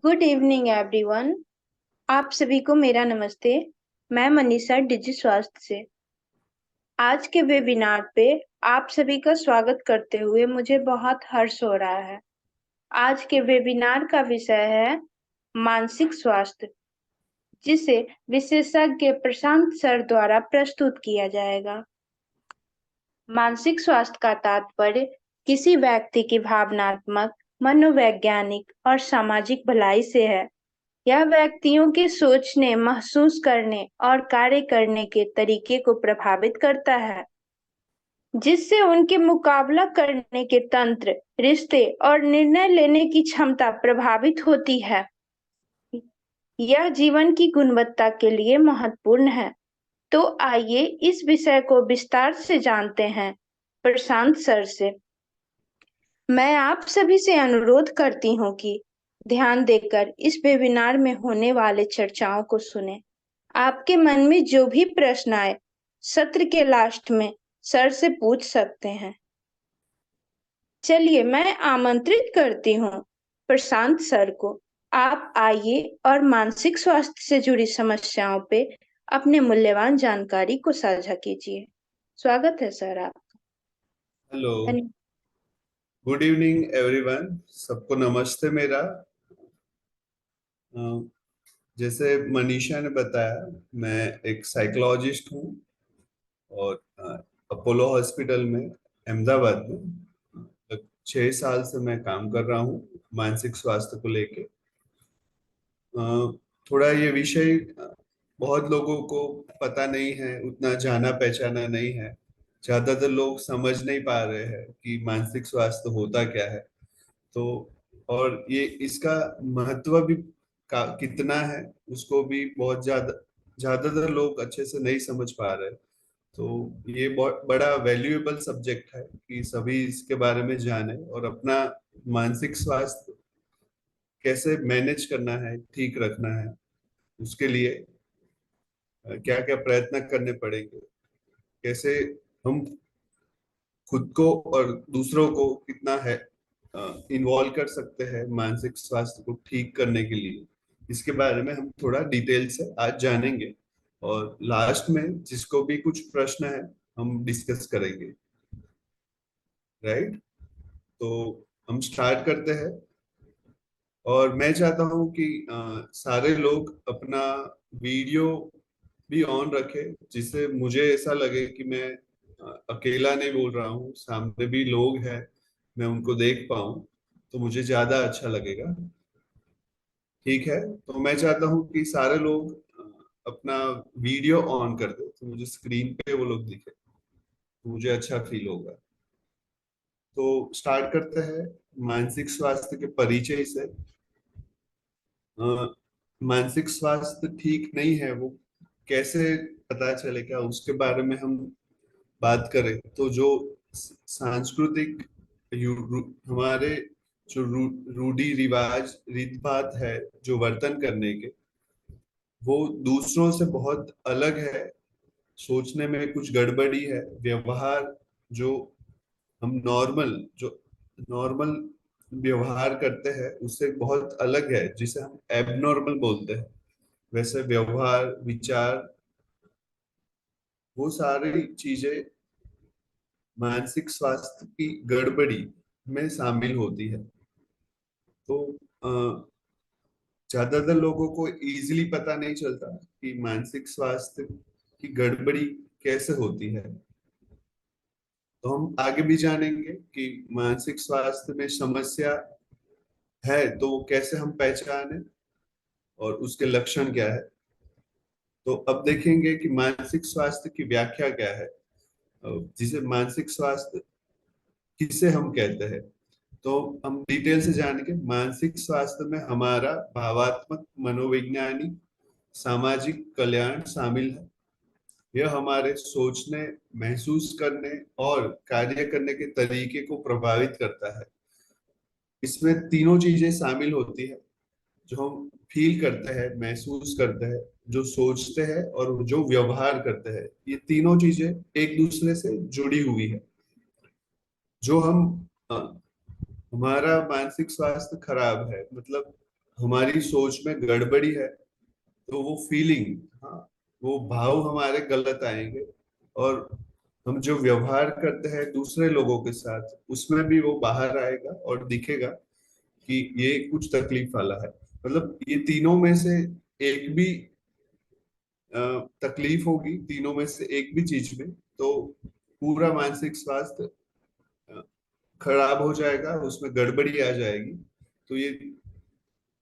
Good evening everyone. आप सभी को मेरा नमस्ते। मैं मनीषा डिजि स्वास्थ्य से आज के वेबिनार पे आप सभी का स्वागत करते हुए मुझे बहुत हर्ष हो रहा है। आज के वेबिनार का विषय है मानसिक स्वास्थ्य, जिसे विशेषज्ञ प्रशांत सर द्वारा प्रस्तुत किया जाएगा। मानसिक स्वास्थ्य का तात्पर्य किसी व्यक्ति की भावनात्मक, मनोवैज्ञानिक और सामाजिक भलाई से है। यह व्यक्तियों के सोचने, महसूस करने और कार्य करने के तरीके को प्रभावित करता है, जिससे उनके मुकाबला करने के तंत्र, रिश्ते और निर्णय लेने की क्षमता प्रभावित होती है। यह जीवन की गुणवत्ता के लिए महत्वपूर्ण है। तो आइए इस विषय को विस्तार से जानते हैं प्रशांत सर से। मैं आप सभी से अनुरोध करती हूँ कि ध्यान देकर इस वेबिनार में होने वाले चर्चाओं को सुने। आपके मन में जो भी प्रश्न आए, सत्र के लास्ट में सर से पूछ सकते हैं। चलिए मैं आमंत्रित करती हूँ प्रशांत सर को। आप आइए और मानसिक स्वास्थ्य से जुड़ी समस्याओं पे अपने मूल्यवान जानकारी को साझा कीजिए। स्वागत है सर आपका। हेलो, धन्यवाद। Good evening everyone. सबको नमस्ते मेरा। अ, जैसे मनीषा ने बताया, मैं एक साइकोलॉजिस्ट हूँ और अपोलो हॉस्पिटल में अहमदाबाद में 6 साल से मैं काम कर रहा हूँ मानसिक स्वास्थ्य को लेके। थोड़ा ये विषय बहुत लोगों को पता नहीं है, उतना जाना पहचाना नहीं है। ज्यादातर लोग समझ नहीं पा रहे हैं कि मानसिक स्वास्थ्य होता क्या है। तो और ये इसका महत्व भी कितना है, उसको भी बहुत ज्यादातर लोग अच्छे से नहीं समझ पा रहे। तो ये बहुत बड़ा वैल्यूएबल सब्जेक्ट है कि सभी इसके बारे में जाने और अपना मानसिक स्वास्थ्य कैसे मैनेज करना है, ठीक रखना है, उसके लिए क्या क्या प्रयत्न करने पड़ेंगे, कैसे हम खुद को और दूसरों को कितना है इन्वॉल्व कर सकते हैं मानसिक स्वास्थ्य को ठीक करने के लिए। इसके बारे में हम थोड़ा डिटेल से आज जानेंगे और लास्ट में जिसको भी कुछ प्रश्न है हम डिस्कस करेंगे। राइट, तो हम स्टार्ट करते हैं। और मैं चाहता हूँ कि सारे लोग अपना वीडियो भी ऑन रखे, जिससे मुझे ऐसा लगे कि मैं अकेला नहीं बोल रहा हूँ, सामने भी लोग हैं, मैं उनको देख पाऊँ, तो मुझे ज्यादा अच्छा लगेगा। ठीक है, तो मैं चाहता हूँ कि सारे लोग अपना वीडियो ऑन कर दे, तो मुझे स्क्रीन पे वो लोग दिखे, तो मुझे अच्छा फील होगा। तो स्टार्ट करते हैं मानसिक स्वास्थ्य के परिचय से। मानसिक स्वास्थ्य ठीक नहीं है वो कैसे पता चलेगा, उसके बारे में हम बात करें तो जो सांस्कृतिक हमारे जो रूढ़ी रिवाज रीत बात है, जो वर्तन करने के, वो दूसरों से बहुत अलग है। सोचने में कुछ गड़बड़ी है, व्यवहार जो हम नॉर्मल व्यवहार करते हैं उससे बहुत अलग है, जिसे हम एबनॉर्मल बोलते हैं। वैसे व्यवहार, विचार, वो सारी चीजें मानसिक स्वास्थ्य की गड़बड़ी में शामिल होती है। तो ज्यादातर लोगों को इजीली पता नहीं चलता कि मानसिक स्वास्थ्य की गड़बड़ी कैसे होती है। तो हम आगे भी जानेंगे कि मानसिक स्वास्थ्य में समस्या है तो वो कैसे हम पहचाने और उसके लक्षण क्या है। तो अब देखेंगे कि मानसिक स्वास्थ्य की व्याख्या क्या है, जिसे मानसिक स्वास्थ्य किसे हम कहते हैं। तो हम डिटेल से जानेंगे। मानसिक स्वास्थ्य में हमारा भावात्मक, मनोवैज्ञानिक, सामाजिक कल्याण शामिल है। यह हमारे सोचने, महसूस करने और कार्य करने के तरीके को प्रभावित करता है। इसमें तीनों चीजें शामिल होती है, जो हम फील करते हैं, महसूस करते हैं, जो सोचते हैं और जो व्यवहार करते हैं। ये तीनों चीजें एक दूसरे से जुड़ी हुई है। जो हम हमारा मानसिक स्वास्थ्य खराब है, मतलब हमारी सोच में गड़बड़ी है तो वो फीलिंग, हाँ, वो भाव हमारे गलत आएंगे, और हम जो व्यवहार करते हैं दूसरे लोगों के साथ उसमें भी वो बाहर आएगा और दिखेगा कि ये कुछ तकलीफ वाला है। मतलब ये तीनों में से एक भी तकलीफ होगी, तीनों में से एक भी चीज में, तो पूरा मानसिक स्वास्थ्य अ, खराब हो जाएगा, उसमें गड़बड़ी आ जाएगी। तो ये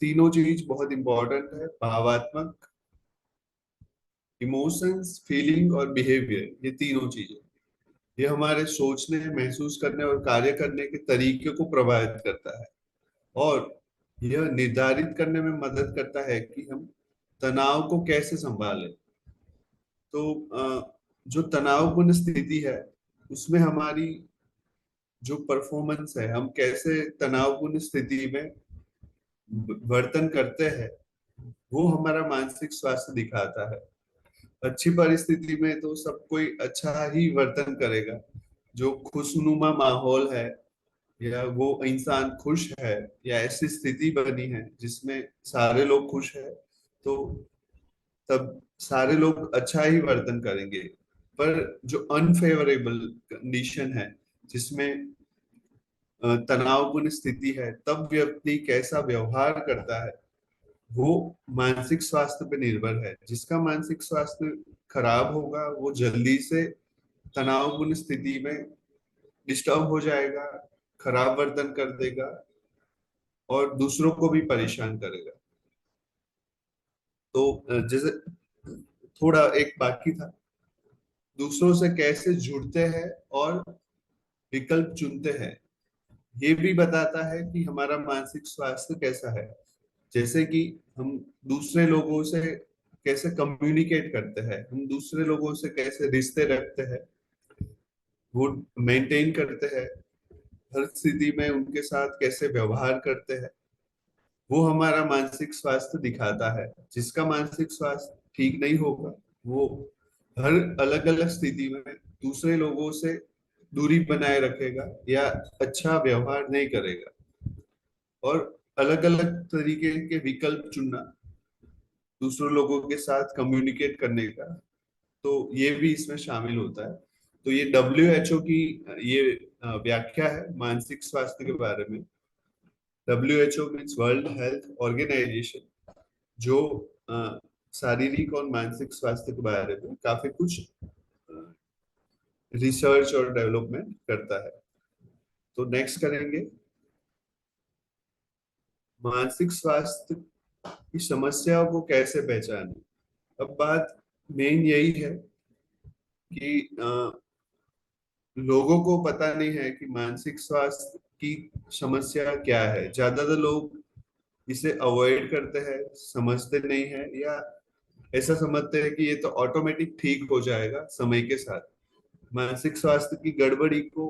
तीनों चीज बहुत इंपॉर्टेंट है, भावात्मक, इमोशंस, फीलिंग और बिहेवियर, ये तीनों चीजें, ये हमारे सोचने, महसूस करने और कार्य करने के तरीके को प्रभावित करता है, और यह निर्धारित करने में मदद करता है कि हम तनाव को कैसे संभालें। तो जो तनावपूर्ण स्थिति है उसमें हमारी जो परफॉर्मेंस है, हम कैसे तनावपूर्ण स्थिति में वर्तन करते हैं, वो हमारा मानसिक स्वास्थ्य दिखाता है। अच्छी परिस्थिति में तो सब कोई अच्छा ही वर्तन करेगा। जो खुशनुमा माहौल है, या वो इंसान खुश है, या ऐसी स्थिति बनी है जिसमें सारे लोग खुश है, तो तब सारे लोग अच्छा ही वर्तन करेंगे। पर जो अनफेवरेबल कंडीशन है, जिसमें तनावपूर्ण स्थिति है, तब व्यक्ति कैसा व्यवहार करता है, वो मानसिक स्वास्थ्य पे निर्भर है। जिसका मानसिक स्वास्थ्य खराब होगा वो जल्दी से तनावपूर्ण स्थिति में डिस्टर्ब हो जाएगा, खराब वर्तन कर देगा और दूसरों को भी परेशान करेगा। तो जैसे थोड़ा एक बाकी था, दूसरों से कैसे जुड़ते हैं और विकल्प चुनते हैं, ये भी बताता है कि हमारा मानसिक स्वास्थ्य कैसा है। जैसे कि हम दूसरे लोगों से कैसे कम्युनिकेट करते हैं, हम दूसरे लोगों से कैसे रिश्ते रखते हैं, वो मेंटेन करते हैं, हर स्थिति में उनके साथ कैसे व्यवहार करते हैं, वो हमारा मानसिक स्वास्थ्य दिखाता है। जिसका मानसिक स्वास्थ्य ठीक नहीं होगा, वो हर अलग अलग स्थिति में दूसरे लोगों से दूरी बनाए रखेगा या अच्छा व्यवहार नहीं करेगा। और अलग अलग तरीके के विकल्प चुनना दूसरों लोगों के साथ कम्युनिकेट करने का, तो ये भी इसमें शामिल होता है। तो ये WHO की ये व्याख्या है मानसिक स्वास्थ्य के बारे में। WHO means World Health Organization, जो शारीरिक और मानसिक स्वास्थ्य के बारे में काफी कुछ रिसर्च और डेवलपमेंट करता है। तो नेक्स्ट करेंगे मानसिक स्वास्थ्य की समस्याओं को कैसे पहचाने। अब बात मेन यही है कि लोगों को पता नहीं है कि मानसिक स्वास्थ्य की समस्या क्या है। ज्यादातर लोग इसे अवॉइड करते हैं, समझते नहीं है, या ऐसा समझते हैं कि ये तो ऑटोमेटिक ठीक हो जाएगा समय के साथ। मानसिक स्वास्थ्य की गड़बड़ी को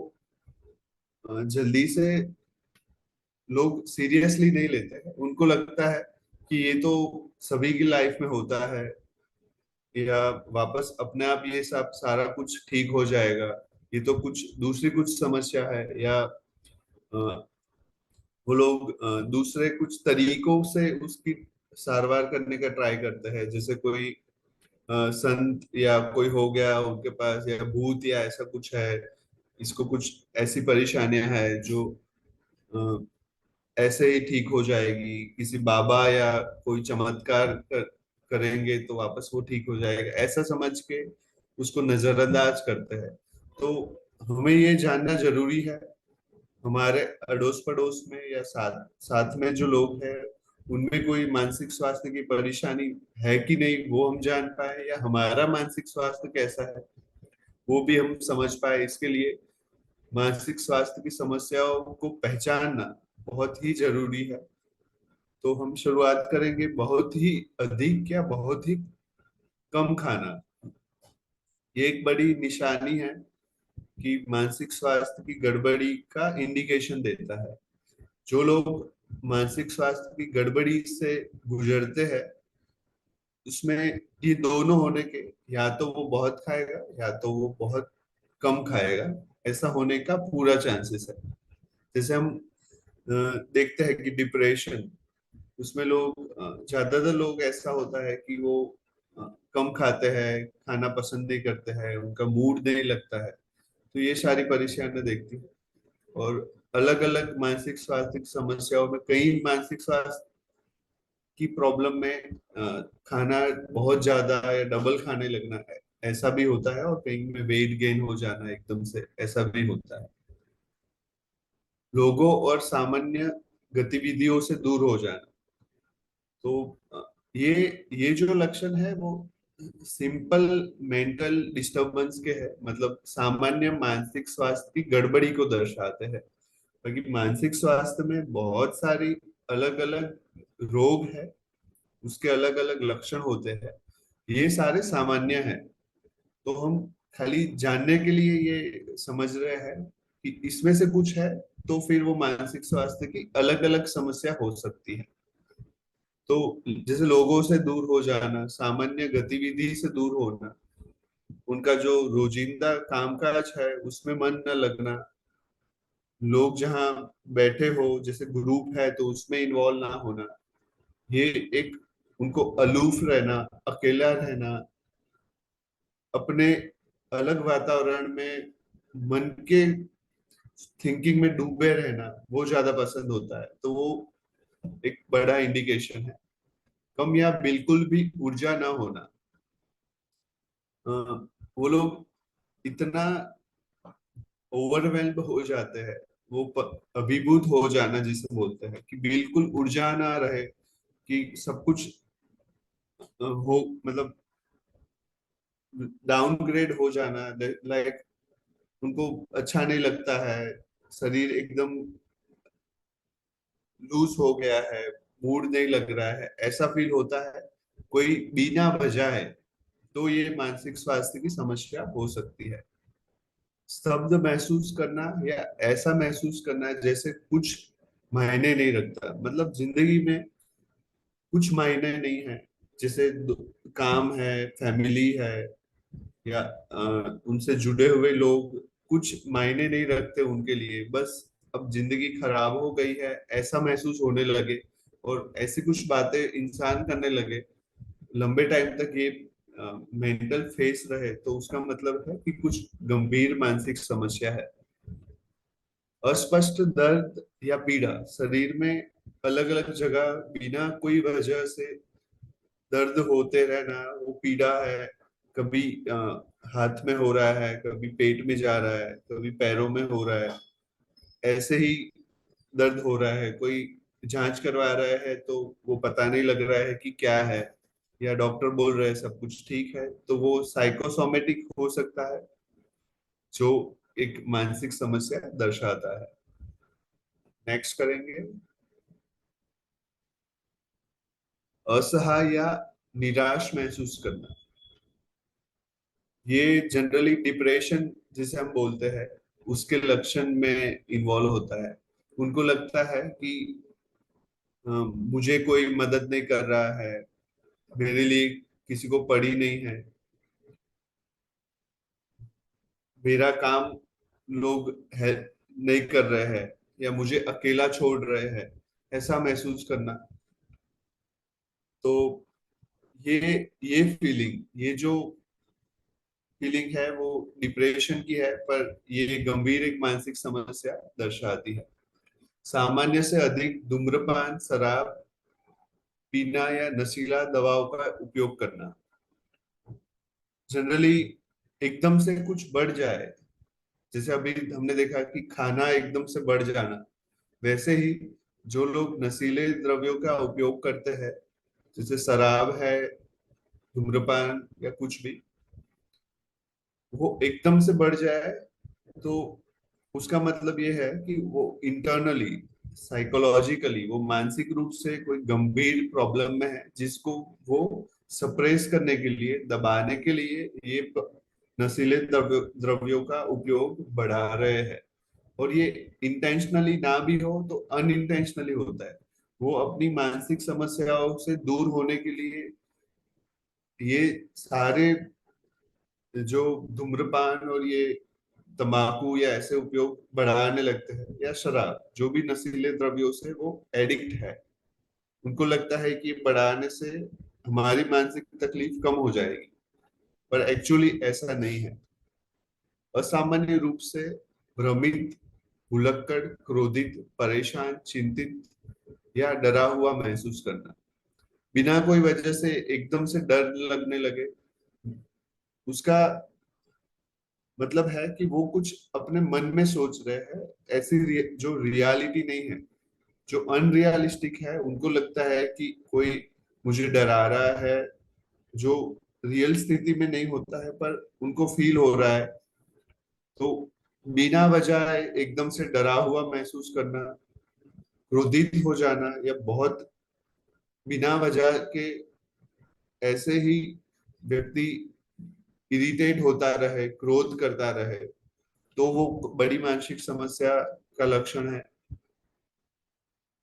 जल्दी से लोग सीरियसली नहीं लेते हैं। उनको लगता है कि ये तो सभी की लाइफ में होता है, या वापस अपने आप ये सब सारा कुछ ठीक हो जाएगा, ये तो कुछ दूसरी कुछ समस्या है, या वो लोग दूसरे कुछ तरीकों से उसकी सारवार करने का ट्राई करते हैं। जैसे कोई संत या कोई हो गया उनके पास, या भूत या ऐसा कुछ है, इसको कुछ ऐसी परेशानियां हैं जो अ, ऐसे ही ठीक हो जाएगी, किसी बाबा या कोई चमत्कार करेंगे तो वापस वो ठीक हो जाएगा, ऐसा समझ के उसको नजरअंदाज करते हैं। तो हमें ये जानना जरूरी है, हमारे अड़ोस पड़ोस में या साथ साथ में जो लोग हैं उनमें कोई मानसिक स्वास्थ्य की परेशानी है कि नहीं, वो हम जान पाए, या हमारा मानसिक स्वास्थ्य कैसा है वो भी हम समझ पाए। इसके लिए मानसिक स्वास्थ्य की समस्याओं को पहचानना बहुत ही जरूरी है। तो हम शुरुआत करेंगे बहुत ही अधिक या बहुत ही कम खाना। ये एक बड़ी निशानी है कि मानसिक स्वास्थ्य की गड़बड़ी का इंडिकेशन देता है। जो लोग मानसिक स्वास्थ्य की गड़बड़ी से गुजरते हैं उसमें ये दोनों होने के, या तो वो बहुत खाएगा या तो वो बहुत कम खाएगा, ऐसा होने का पूरा चांसेस है। जैसे हम देखते हैं कि डिप्रेशन, उसमें लोग ज्यादातर लोग ऐसा होता है कि वो अ, कम खाते हैं, खाना पसंद नहीं करते हैं, उनका मूड नहीं लगता है। तो ये सारी परेशानियां देखती है। और अलग अलग मानसिक स्वास्थ्य की समस्याओं में कई मानसिक स्वास्थ्य की प्रॉब्लम में खाना बहुत ज्यादा या डबल खाने लगना है, ऐसा भी होता है। और कहीं में वेट गेन हो जाना एकदम से, ऐसा भी होता है। लोगों और सामान्य गतिविधियों से दूर हो जाना। तो ये जो लक्षण है वो सिंपल मेंटल डिस्टरबेंस के है, मतलब सामान्य मानसिक स्वास्थ्य की गड़बड़ी को दर्शाते हैं। बाकी मानसिक स्वास्थ्य में बहुत सारी अलग अलग रोग है, उसके अलग अलग लक्षण होते हैं। ये सारे सामान्य हैं। तो हम खाली जानने के लिए ये समझ रहे हैं कि इसमें से कुछ है, तो फिर वो मानसिक स्वास्थ्य की अलग अलग समस्या हो सकती है। तो जैसे लोगों से दूर हो जाना, सामान्य गतिविधि से दूर होना, उनका जो रोजिंदा कामकाज है उसमें मन न लगना, लोग जहाँ बैठे हो जैसे ग्रुप है तो उसमें इन्वॉल्व ना होना, ये एक उनको अलूफ रहना, अकेला रहना, अपने अलग वातावरण में मन के थिंकिंग में डूबे रहना वो ज्यादा पसंद होता है। तो वो एक बड़ा इंडिकेशन है। कम या बिल्कुल भी ऊर्जा ना होना। अ, वो लोग इतना ओवरवेल्ड हो जाते हैं, वो अभिभूत हो जाना जिसे बोलते हैं, कि बिल्कुल ऊर्जा ना रहे, कि सब कुछ हो, मतलब डाउनग्रेड हो जाना, लाइक उनको अच्छा नहीं लगता है, शरीर एकदम लूज हो गया है, मूड नहीं लग रहा है, ऐसा फील होता है कोई बिना वजह है। तो ये मानसिक स्वास्थ्य की समस्या हो सकती है। शब्द महसूस करना या ऐसा महसूस करना जैसे कुछ मायने नहीं रखता, मतलब जिंदगी में कुछ मायने नहीं है। जैसे काम है, फैमिली है, या उनसे जुड़े हुए लोग कुछ मायने नहीं रखते उनके लिए, बस अब जिंदगी खराब हो गई है ऐसा महसूस होने लगे, और ऐसी कुछ बातें इंसान करने लगे लंबे टाइम तक, ये मेंटल फेस रहे, तो उसका मतलब है कि कुछ गंभीर मानसिक समस्या है। अस्पष्ट दर्द या पीड़ा शरीर में अलग अलग जगह बिना कोई वजह से दर्द होते रहना, वो पीड़ा है। कभी हाथ में हो रहा है, कभी पेट में जा रहा है, कभी पैरों में हो रहा है, ऐसे ही दर्द हो रहा है। कोई जांच करवा रहा है तो वो पता नहीं लग रहा है कि क्या है, या डॉक्टर बोल रहे हैं सब कुछ ठीक है, तो वो साइकोसोमेटिक हो सकता है, जो एक मानसिक समस्या दर्शाता है। नेक्स्ट करेंगे। असहाय या निराश महसूस करना। ये जनरली डिप्रेशन जिसे हम बोलते हैं उसके लक्षण में इन्वॉल्व होता है। उनको लगता है कि मुझे कोई मदद नहीं कर रहा है, मेरे लिए किसी को पड़ी नहीं है, मेरा काम लोग है नहीं कर रहे हैं, या मुझे अकेला छोड़ रहे हैं, ऐसा महसूस करना। तो ये ये फीलिंग, ये जो फीलिंग है वो डिप्रेशन की है, पर ये गंभीर एक मानसिक समस्या दर्शाती है। सामान्य से अधिक धूम्रपान, शराब पीना या नशीला दवाओं का उपयोग करना। जनरली एकदम से कुछ बढ़ जाए, जैसे अभी हमने देखा कि खाना एकदम से बढ़ जाना, वैसे ही जो लोग नशीले द्रव्यों का उपयोग करते हैं, जैसे शराब है, धूम्रपान या कुछ भी, वो एकदम से बढ़ जाए, तो उसका मतलब ये है कि वो इंटरनली, साइकोलॉजिकली वो मानसिक रूप से कोई गंभीर प्रॉब्लम में है, जिसको वो सप्रेस करने के लिए, दबाने के लिए ये नशीले द्रव्यों का उपयोग बढ़ा रहे हैं। और ये इंटेंशनली ना भी हो तो अनइंटेंशनली होता है। वो अपनी मानसिक समस्याओं से दूर होने के लिए ये सारे जो धूम्रपान और ये तंबाकू या ऐसे उपयोग बढ़ाने लगते हैं, या शराब, जो भी नशीले द्रव्यों से वो एडिक्ट है, उनको लगता है कि बढ़ाने से हमारी मानसिक तकलीफ कम हो जाएगी, पर एक्चुअली ऐसा नहीं है। असामान्य रूप से भ्रमित, भुलक्कड़, क्रोधित, परेशान, चिंतित या डरा हुआ महसूस करना, बिना कोई वजह से एकदम से डर लगने लगे, उसका मतलब है कि वो कुछ अपने मन में सोच रहे हैं, ऐसी जो रियलिटी नहीं है, जो अनरियलिस्टिक है। उनको लगता है कि कोई मुझे डरा रहा है, जो रियल स्थिति में नहीं होता है पर उनको फील हो रहा है। तो बिना वजह एकदम से डरा हुआ महसूस करना, क्रोधित हो जाना, या बहुत बिना वजह के ऐसे ही व्यक्ति इरिटेट होता रहे, क्रोध करता रहे, तो वो बड़ी मानसिक समस्या का लक्षण है।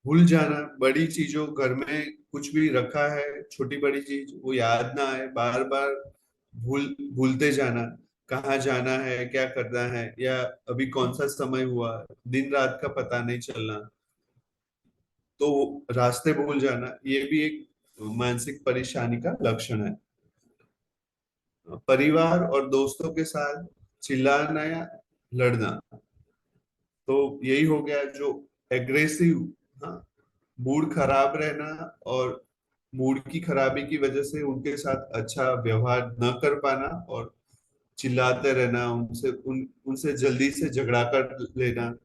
भूल जाना, बड़ी चीजों घर में कुछ भी रखा है, छोटी बड़ी चीज वो याद ना आए, बार बार भूलते जाना, कहाँ जाना है, क्या करना है, या अभी कौन सा समय हुआ, दिन रात का पता नहीं चलना, तो रास्ते भूल जाना, ये भी एक मानसिक परेशानी का लक्षण है। परिवार और दोस्तों के साथ चिल्लाना या लड़ना, तो यही हो गया जो एग्रेसिव, हाँ, मूड खराब रहना, और मूड की खराबी की वजह से उनके साथ अच्छा व्यवहार न कर पाना, और चिल्लाते रहना, उनसे जल्दी से झगड़ा कर लेना,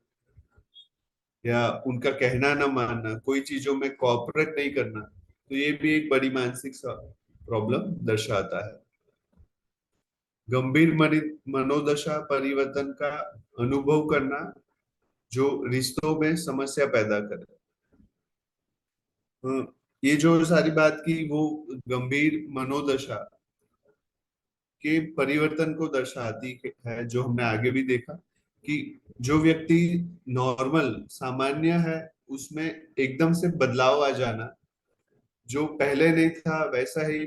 या उनका कहना न मानना, कोई चीजों में कोऑपरेट नहीं करना, तो ये भी एक बड़ी मानसिक प्रॉब्लम दर्शाता है। गंभीर मनोदशा परिवर्तन का अनुभव करना जो रिश्तों में समस्या पैदा करे। अ, ये जो सारी बात की वो गंभीर मनोदशा के परिवर्तन को दर्शाती है, जो हमने आगे भी देखा कि जो व्यक्ति नॉर्मल सामान्य है, उसमें एकदम से बदलाव आ जाना, जो पहले नहीं था वैसा ही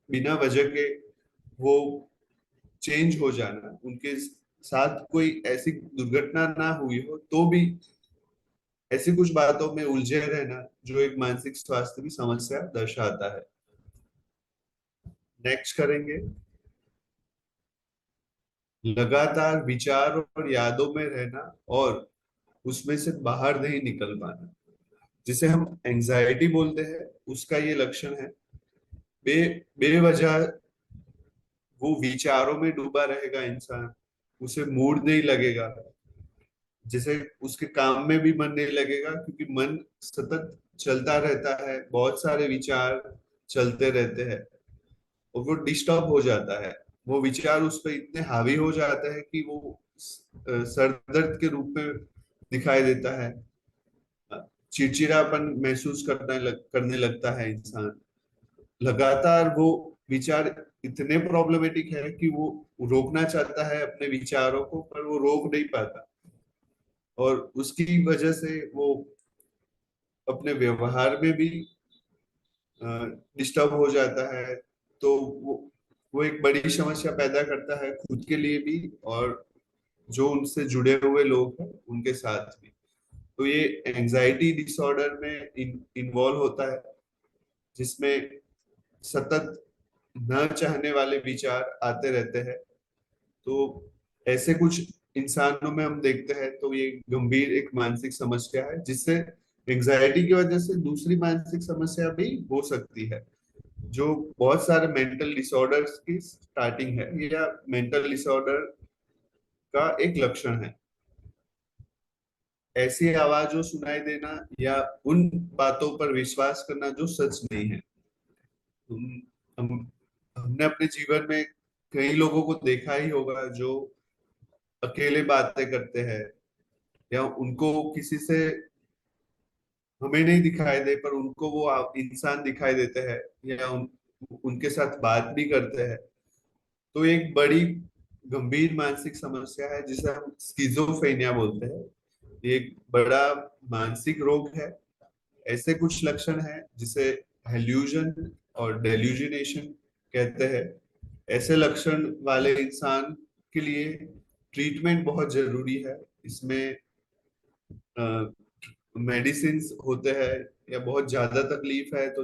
बिना वजह के वो चेंज हो जाना, उनके साथ कोई ऐसी दुर्घटना ना हुई हो तो भी ऐसी कुछ बातों में उलझे रहना, जो एक मानसिक स्वास्थ्य की समस्या दर्शाता है। नेक्स्ट करेंगे, लगातार विचार और यादों में रहना और उसमें से बाहर नहीं निकल पाना, जिसे हम एंजाइटी बोलते हैं, उसका ये लक्षण है। बे बेवजह वो विचारों में डूबा रहेगा इंसान, उसे मूड नहीं लगेगा, जैसे उसके काम में भी मन नहीं लगेगा, क्योंकि मन सतत चलता रहता है, बहुत सारे विचार चलते रहते हैं, और वो डिस्टर्ब हो जाता है। वो विचार उस पर इतने हावी हो जाते हैं कि वो सर दर्द के रूप में दिखाई देता है, चिड़चिड़ापन महसूस करने लगता है इंसान। लगातार वो विचार इतने प्रॉब्लमेटिक है कि वो रोकना चाहता है अपने विचारों को, पर वो रोक नहीं पाता, और उसकी वजह से वो अपने व्यवहार में भी डिस्टर्ब हो जाता है। तो वो एक बड़ी समस्या पैदा करता है खुद के लिए भी, और जो उनसे जुड़े हुए लोग हैं उनके साथ भी। तो ये एंजाइटी डिसऑर्डर में इन्वॉल्व होता है, जिसमें सतत न चाहने वाले विचार आते रहते हैं। तो ऐसे कुछ इंसानों में हम देखते हैं, तो ये गंभीर एक मानसिक समस्या है, जिससे एंजाइटी की वजह से दूसरी मानसिक समस्या भी हो सकती है, जो बहुत सारे मेंटल डिसऑर्डर्स की स्टार्टिंग है, या मेंटल डिसऑर्डर का एक लक्षण है। ऐसी आवाजों सुनाई देना, या उन बातों पर विश्वास करना जो सच नहीं है। हम हम- हमने अपने जीवन में कई लोगों को देखा ही होगा जो अकेले बातें करते हैं, या उनको किसी से हमें नहीं दिखाई दे पर उनको वो इंसान दिखाई देते हैं, या उनके साथ बात भी करते हैं। तो एक बड़ी गंभीर मानसिक समस्या है, जिसे हम स्किज़ोफ्रेनिया बोलते हैं। ये एक बड़ा मानसिक रोग है। ऐसे कुछ लक्षण हैं जिसे हेल्यूजन और डेल्यूजिनेशन कहते हैं। ऐसे लक्षण वाले इंसान के लिए ट्रीटमेंट बहुत जरूरी है। इसमें मेडिसिन होते हैं या बहुत ज्यादा तकलीफ है तो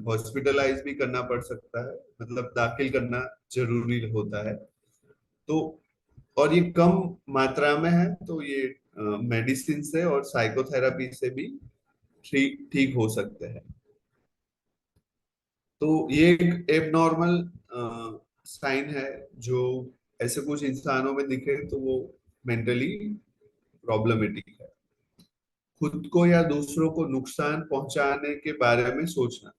हॉस्पिटलाइज भी करना पड़ सकता है, मतलब दाखिल करना जरूरी होता है। तो और ये कम मात्रा में है तो ये मेडिसिन से और साइकोथेरेपी से भी ठीक ठीक हो सकते हैं। तो ये एक एबनॉर्मल साइन है जो ऐसे कुछ इंसानों में दिखे तो वो मेंटली प्रॉब्लमेटिक है। खुद को या दूसरों को नुकसान पहुंचाने के बारे में सोचना,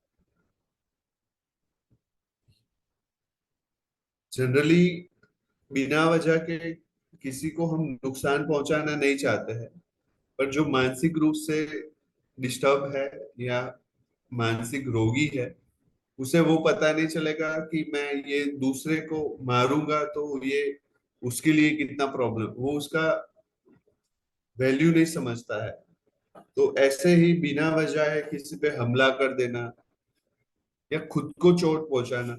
जनरली बिना वजह के किसी को हम नुकसान पहुंचाना नहीं चाहते हैं, पर जो मानसिक रूप से डिस्टर्ब है या मानसिक रोगी है उसे वो पता नहीं चलेगा कि मैं ये दूसरे को मारूंगा तो ये उसके लिए कितना प्रॉब्लम, वो उसका वैल्यू नहीं समझता है। तो ऐसे ही बिना वजह है किसी पे हमला कर देना या खुद को चोट पहुंचाना,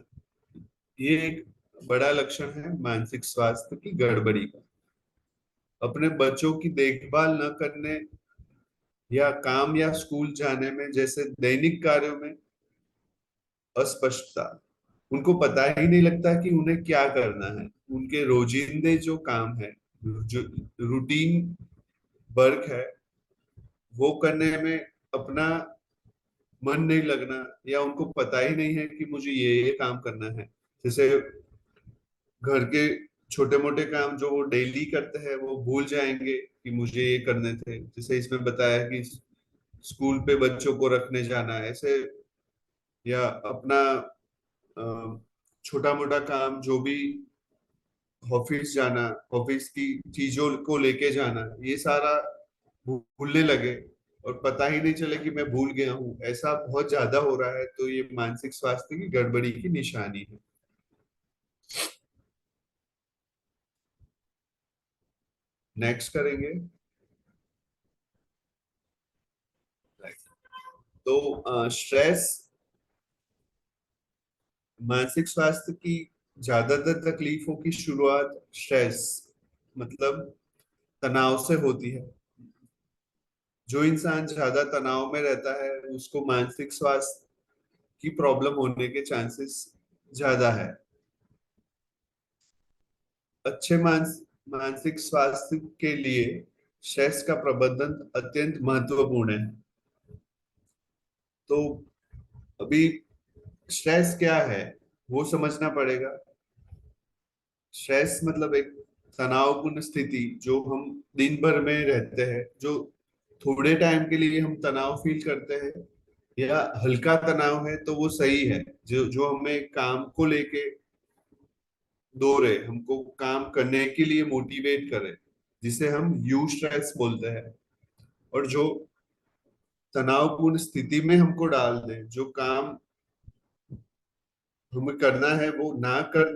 ये एक बड़ा लक्षण है मानसिक स्वास्थ्य की गड़बड़ी का। अपने बच्चों की देखभाल न करने या काम या स्कूल जाने में जैसे दैनिक कार्यों में अस्पष्टता, उनको पता ही नहीं लगता कि उन्हें क्या करना है। उनके रोजिंदे जो काम है, जो रूटीन वर्क है, वो करने में अपना मन नहीं लगना, या उनको पता ही नहीं है कि मुझे ये काम करना है। जैसे घर के छोटे मोटे काम जो वो डेली करते हैं वो भूल जाएंगे कि मुझे ये करने थे। जैसे इसमें बताया कि स्कूल पे बच्चों को रखने जाना है ऐसे, या अपना छोटा मोटा काम जो भी, ऑफिस जाना, ऑफिस की चीजों को लेके जाना, ये सारा भूलने लगे और पता ही नहीं चले कि मैं भूल गया हूँ, ऐसा बहुत ज्यादा हो रहा है तो ये मानसिक स्वास्थ्य की गड़बड़ी की निशानी है। नेक्स्ट करेंगे। तो स्ट्रेस मानसिक स्वास्थ्य की ज्यादातर तकलीफों की शुरुआत स्ट्रेस मतलब तनाव से होती है। जो इंसान ज्यादा तनाव में रहता है उसको मानसिक स्वास्थ्य की प्रॉब्लम होने के चांसेस ज्यादा है। अच्छे मानसिक स्वास्थ्य के लिए स्ट्रेस का प्रबंधन अत्यंत महत्वपूर्ण है। तो अभी स्ट्रेस क्या है वो समझना पड़ेगा। स्ट्रेस मतलब एक तनावपूर्ण स्थिति जो हम दिन भर में रहते हैं, जो थोड़े टाइम के लिए हम तनाव फील करते हैं या हल्का तनाव है तो वो सही है, जो जो हमें काम को लेके दौरे, हमको काम करने के लिए मोटिवेट करे, जिसे हम यू स्ट्रेस बोलते हैं। और जो तनावपूर्ण स्थिति में हमको डाल दे, जो काम हमें करना है वो ना कर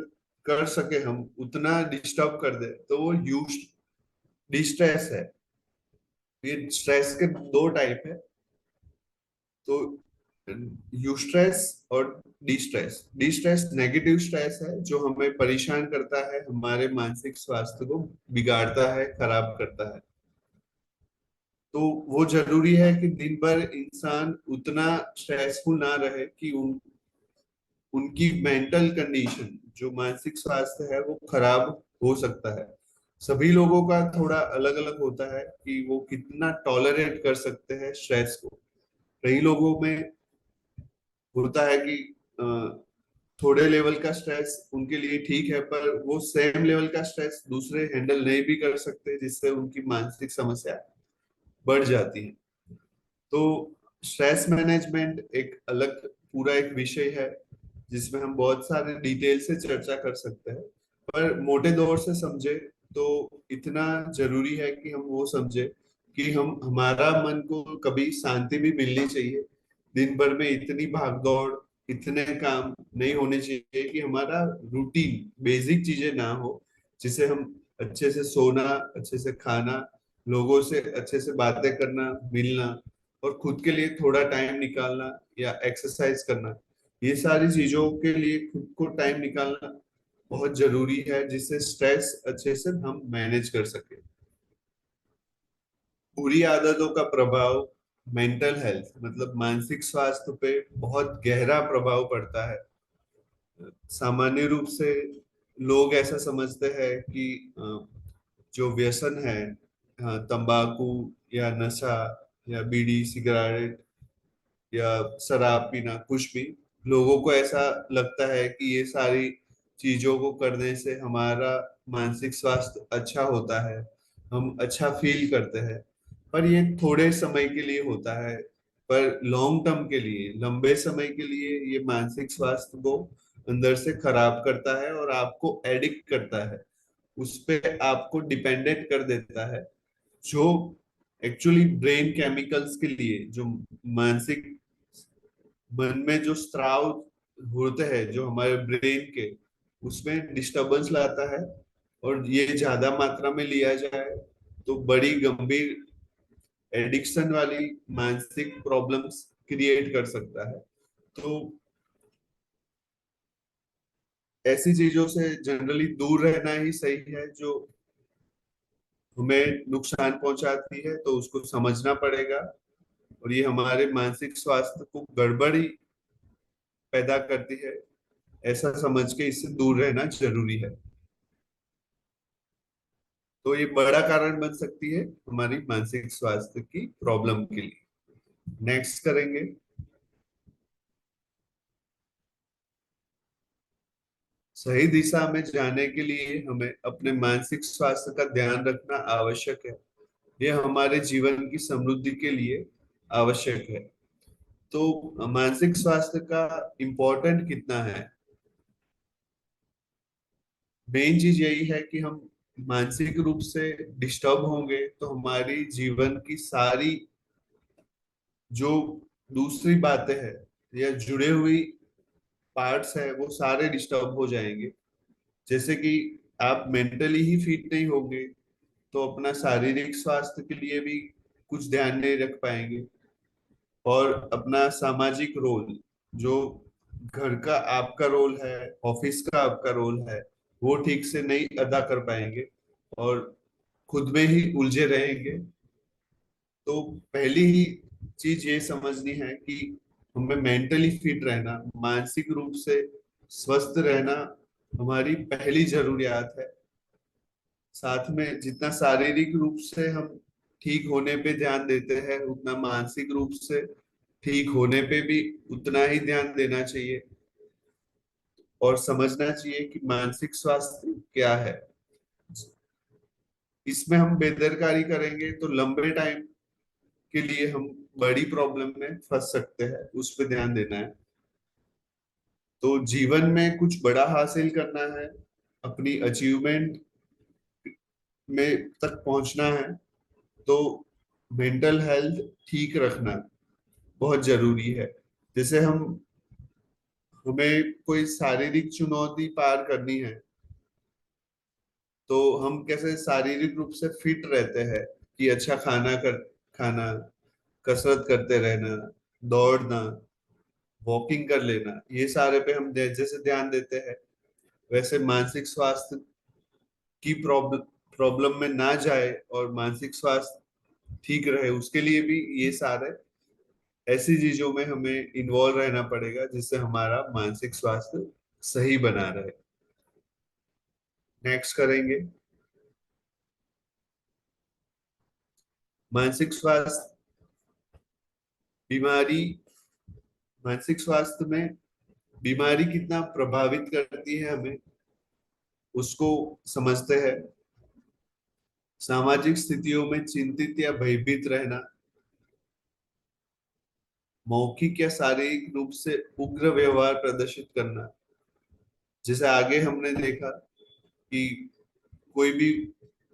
कर सके, हम उतना डिस्टर्ब कर दे तो वो यू डिस्ट्रेस है। ये स्ट्रेस के दो टाइप है। तो यूस्ट्रेस और डिस्ट्रेस नेगेटिव स्ट्रेस है जो हमें परेशान करता है, हमारे मानसिक स्वास्थ्य को बिगाड़ता है, खराब करता है। तो वो जरूरी है कि दिन भर इंसान उतना स्ट्रेसफुल ना रहे कि उनकी मेंटल कंडीशन, जो मानसिक स्वास्थ्य है वो खराब हो सकता है। सभी लोगों का थोड़ा अलग अलग होता है कि वो कितना टॉलरेट कर सकते हैं स्ट्रेस को। कई लोगों में होता है कि थोड़े लेवल का स्ट्रेस उनके लिए ठीक है, पर वो सेम लेवल का स्ट्रेस दूसरे हैंडल नहीं भी कर सकते, जिससे उनकी मानसिक समस्या बढ़ जाती है। तो स्ट्रेस मैनेजमेंट एक अलग पूरा एक विषय है जिसमें हम बहुत सारे डिटेल से चर्चा कर सकते हैं। पर मोटे तौर से समझे तो इतना जरूरी है कि हम वो समझे कि हम हमारा मन को कभी शांति भी मिलनी चाहिए। दिन भर में इतनी भागदौड़, इतने काम नहीं होने चाहिए कि हमारा रूटीन बेसिक चीजें ना हो, जिसे हम अच्छे से सोना, अच्छे से खाना, लोगों से अच्छे से बातें करना, मिलना और खुद के लिए थोड़ा टाइम निकालना या एक्सरसाइज करना, ये सारी चीजों के लिए खुद को टाइम निकालना बहुत जरूरी है, जिससे स्ट्रेस अच्छे से हम मैनेज कर सके। बुरी आदतों का प्रभाव मेंटल हेल्थ मतलब मानसिक स्वास्थ्य पे बहुत गहरा प्रभाव पड़ता है। सामान्य रूप से लोग ऐसा समझते हैं कि जो व्यसन है, तंबाकू या नशा या बीड़ी सिगरेट या शराब पीना, कुछ भी, लोगों को ऐसा लगता है कि ये सारी चीजों को करने से हमारा मानसिक स्वास्थ्य अच्छा होता है, हम अच्छा फील करते हैं। पर ये थोड़े समय के लिए होता है। पर लॉन्ग टर्म के लिए, लंबे समय के लिए ये मानसिक स्वास्थ्य को अंदर से खराब करता है और आपको एडिक्ट करता है, उस पे आपको डिपेंडेंट कर देता है। जो एक्चुअली ब्रेन केमिकल्स के लिए, जो मानसिक मन में जो स्त्राव होते हैं जो हमारे ब्रेन के, उसमें डिस्टरबेंस लाता है। और ये ज्यादा मात्रा में लिया जाए तो बड़ी गंभीर एडिक्शन वाली मानसिक प्रॉब्लम्स क्रिएट कर सकता है। तो ऐसी चीजों से जनरली दूर रहना ही सही है। जो हमें नुकसान पहुंचाती है तो उसको समझना पड़ेगा, और ये हमारे मानसिक स्वास्थ्य को गड़बड़ी पैदा करती है, ऐसा समझ के इससे दूर रहना जरूरी है। तो ये बड़ा कारण बन सकती है हमारी मानसिक स्वास्थ्य की प्रॉब्लम के लिए। नेक्स्ट करेंगे। सही दिशा में जाने के लिए हमें अपने मानसिक स्वास्थ्य का ध्यान रखना आवश्यक है। यह हमारे जीवन की समृद्धि के लिए आवश्यक है। तो मानसिक स्वास्थ्य का इम्पोर्टेंट कितना है? मेन चीज यही है कि हम मानसिक रूप से डिस्टर्ब होंगे तो हमारी जीवन की सारी जो दूसरी बातें हैं या जुड़े हुई पार्ट्स है वो सारे डिस्टर्ब हो जाएंगे। जैसे कि आप मेंटली ही फिट नहीं होंगे तो अपना शारीरिक स्वास्थ्य के लिए भी कुछ ध्यान नहीं रख पाएंगे। और अपना सामाजिक रोल, जो घर का आपका रोल है, ऑफिस का आपका रोल है, वो ठीक से नहीं अदा कर पाएंगे और खुद में ही उलझे रहेंगे। तो पहली ही चीज ये समझनी है कि हमें मेंटली फिट रहना, मानसिक रूप से स्वस्थ रहना हमारी पहली जरूरियात है। साथ में जितना शारीरिक रूप से हम ठीक होने पे ध्यान देते हैं, उतना मानसिक रूप से ठीक होने पे भी उतना ही ध्यान देना चाहिए। और समझना चाहिए कि मानसिक स्वास्थ्य क्या है। इसमें हम बेदरकारी करेंगे तो लंबे टाइम के लिए हम बड़ी प्रॉब्लम में फंस सकते हैं, उस पर ध्यान देना है। तो जीवन में कुछ बड़ा हासिल करना है, अपनी अचीवमेंट में तक पहुंचना है, तो मेंटल हेल्थ ठीक रखना बहुत जरूरी है। जैसे हमें कोई शारीरिक चुनौती पार करनी है तो हम कैसे शारीरिक रूप से फिट रहते हैं कि अच्छा खाना, कसरत करते रहना, दौड़ना, वॉकिंग कर लेना, ये सारे पे हम जैसे ध्यान देते हैं, वैसे मानसिक स्वास्थ्य की प्रॉब्लम प्रॉब्लम में ना जाए और मानसिक स्वास्थ्य ठीक रहे, उसके लिए भी ये सारे ऐसी चीजों में हमें इन्वॉल्व रहना पड़ेगा जिससे हमारा मानसिक स्वास्थ्य सही बना रहे। नेक्स्ट करेंगे। मानसिक स्वास्थ्य बीमारी मानसिक स्वास्थ्य में बीमारी कितना प्रभावित करती है हमें, उसको समझते हैं। सामाजिक स्थितियों में चिंतित या भयभीत रहना, मौखिक या शारीरिक रूप से उग्र व्यवहार प्रदर्शित करना, जैसे आगे हमने देखा कि कोई भी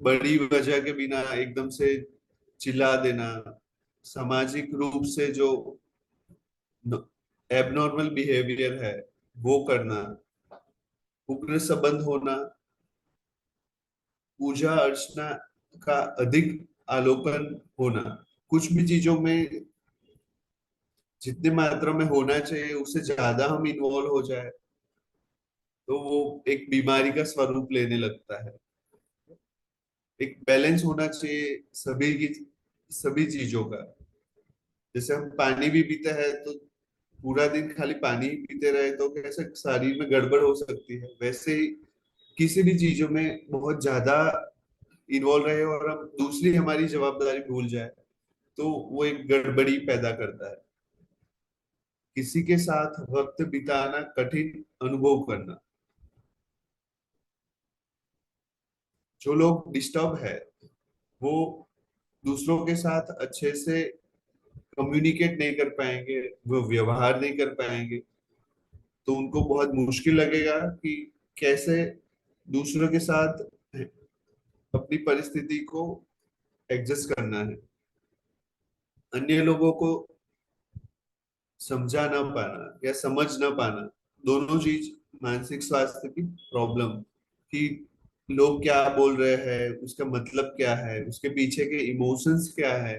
बड़ी वजह के बिना एकदम से चिल्ला देना, सामाजिक रूप से जो एबनॉर्मल बिहेवियर है वो करना, उग्र संबंध होना, पूजा अर्चना का अधिक आलोकन होना, कुछ भी चीजों में जितनी मात्रा में होना चाहिए उससे ज्यादा हम इन्वॉल्व हो जाए तो वो एक बीमारी का स्वरूप लेने लगता है। एक बैलेंस होना चाहिए सभी की सभी चीजों का। जैसे हम पानी भी पीते हैं तो पूरा दिन खाली पानी ही पीते रहे तो कैसे शरीर में गड़बड़ हो सकती है, वैसे ही किसी भी चीजों में बहुत ज्यादा इन्वॉल्व रहे और हम दूसरी हमारी जवाबदारी भूल जाए तो वो एक गड़बड़ी पैदा करता है। किसी के साथ वक्त बिताना कठिन अनुभव करना। जो लोग डिस्टर्ब है वो दूसरों के साथ अच्छे से कम्युनिकेट नहीं कर पाएंगे, वो व्यवहार नहीं कर पाएंगे, तो उनको बहुत मुश्किल लगेगा कि कैसे दूसरों के साथ अपनी परिस्थिति को एडजस्ट करना है। अन्य लोगों को समझा ना पाना या समझ ना पाना, दोनों चीज मानसिक स्वास्थ्य की प्रॉब्लम। कि लोग क्या बोल रहे हैं, उसका मतलब क्या है, उसके पीछे के इमोशंस क्या है,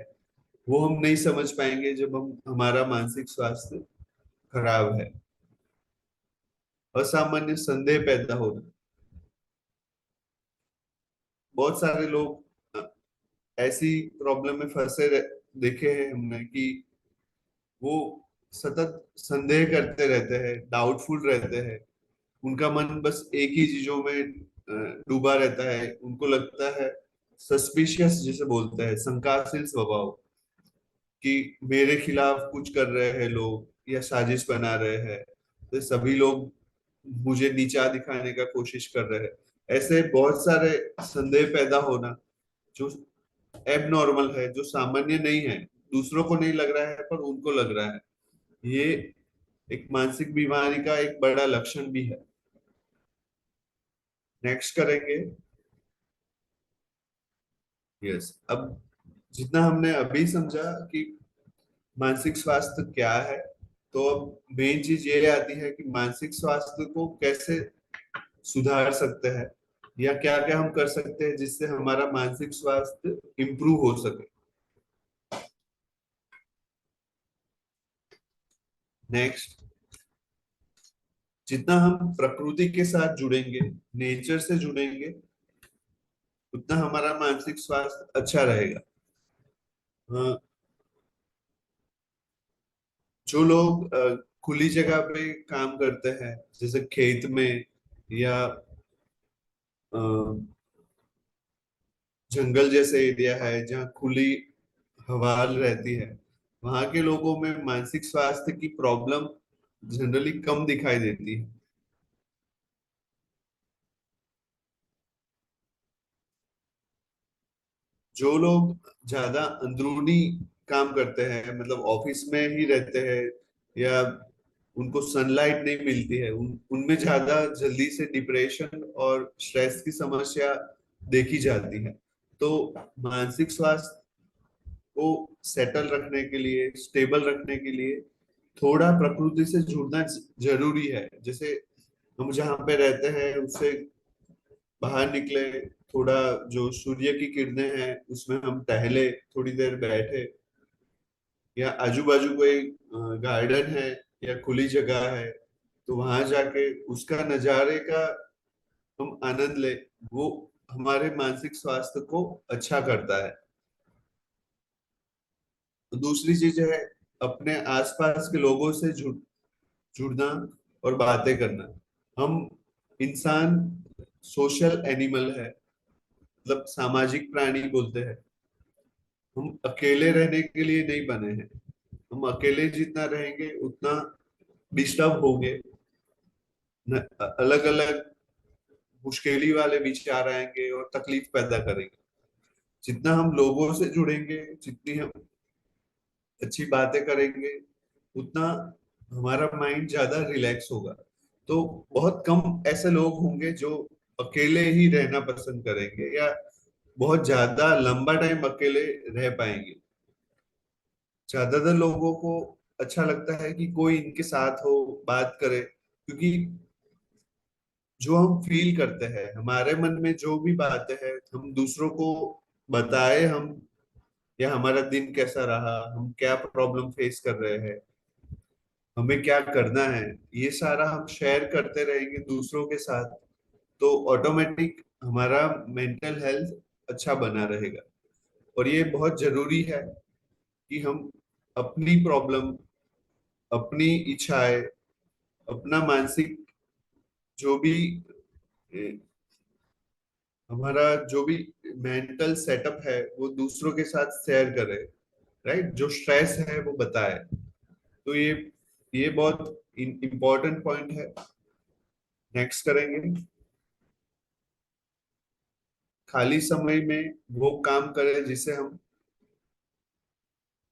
वो हम नहीं समझ पाएंगे जब हम हमारा मानसिक स्वास्थ्य खराब है। असामान्य संदेह पैदा होना। बहुत सारे लोग ऐसी प्रॉब्लम में देखे हैं हमने कि वो सतत संदेह करते रहते हैं, डाउटफुल रहते हैं। उनका मन बस एक ही चीजों में डूबा रहता है। उनको लगता है, सस्पिशियस जिसे बोलते हैं, शंकाशील स्वभाव, कि मेरे खिलाफ कुछ कर रहे हैं लोग या साजिश बना रहे हैं, तो सभी लोग मुझे नीचा दिखाने का कोशिश कर रहे हैं। ऐसे बहुत सारे संदेह पैदा होना जो एबनॉर्मल है, जो सामान्य नहीं है, दूसरों को नहीं लग रहा है पर उनको लग रहा है। ये एक मानसिक बीमारी का एक बड़ा लक्षण भी है। नेक्स्ट करेंगे। यस, अब जितना हमने अभी समझा कि मानसिक स्वास्थ्य क्या है, तो अब मेन चीज ये आती है कि मानसिक स्वास्थ्य को कैसे सुधार सकते हैं या क्या क्या हम कर सकते हैं जिससे हमारा मानसिक स्वास्थ्य इम्प्रूव हो सके। नेक्स्ट, जितना हम प्रकृति के साथ जुड़ेंगे, नेचर से जुड़ेंगे, उतना हमारा मानसिक स्वास्थ्य अच्छा रहेगा। अ, जो लोग खुली जगह पे काम करते हैं, जैसे खेत में या अ, जंगल जैसे एरिया है जहाँ खुली हवा रहती है, वहां के लोगों में मानसिक स्वास्थ्य की प्रॉब्लम जनरली कम दिखाई देती है। जो लोग ज्यादा अंदरूनी काम करते हैं, मतलब ऑफिस में ही रहते हैं या उनको सनलाइट नहीं मिलती है, उनमें ज्यादा जल्दी से डिप्रेशन और स्ट्रेस की समस्या देखी जाती है। तो मानसिक स्वास्थ्य को सेटल रखने के लिए, स्टेबल रखने के लिए थोड़ा प्रकृति से जुड़ना जरूरी है। जैसे हम जहाँ पे रहते हैं उससे बाहर निकले, थोड़ा जो सूर्य की किरणें हैं उसमें हम टहले, थोड़ी देर बैठे, या आजू बाजू कोई गार्डन है या खुली जगह है तो वहां जाके उसका नजारे का हम आनंद ले, वो हमारे मानसिक स्वास्थ्य को अच्छा करता है। तो दूसरी चीज है अपने आसपास के लोगों से जुड़ना और बातें करना। हम इंसान सोशल एनिमल है, मतलब सामाजिक प्राणी बोलते हैं। हम अकेले रहने के लिए नहीं बने हैं। हम अकेले जितना रहेंगे उतना डिस्टर्ब होंगे, अलग अलग मुश्किली वाले विचार आएंगे और तकलीफ पैदा करेंगे। जितना हम लोगों से जुड़ेंगे, जितनी हम अच्छी बातें करेंगे, उतना हमारा माइंड ज्यादा रिलैक्स होगा। तो बहुत कम ऐसे लोग होंगे जो अकेले ही रहना पसंद करेंगे या बहुत ज्यादा लंबा टाइम अकेले रह पाएंगे। ज्यादातर लोगों को अच्छा लगता है कि कोई इनके साथ हो, बात करे, क्योंकि जो हम फील करते हैं, हमारे मन में जो भी बातें हैं, हम दूसरों को बताए, हम या हमारा दिन कैसा रहा, हम क्या प्रॉब्लम फेस कर रहे हैं, हमें क्या करना है, ये सारा हम शेयर करते रहेंगे दूसरों के साथ, तो ऑटोमेटिक हमारा मेंटल हेल्थ अच्छा बना रहेगा। और ये बहुत जरूरी है कि हम अपनी प्रॉब्लम, अपनी इच्छाएं, अपना मानसिक जो भी हमारा जो भी मेंटल सेटअप है वो दूसरों के साथ शेयर करे, राइट? जो स्ट्रेस है वो बताए। तो ये बहुत इम्पोर्टेंट पॉइंट है। नेक्स्ट करेंगे, खाली समय में वो काम करें जिसे हम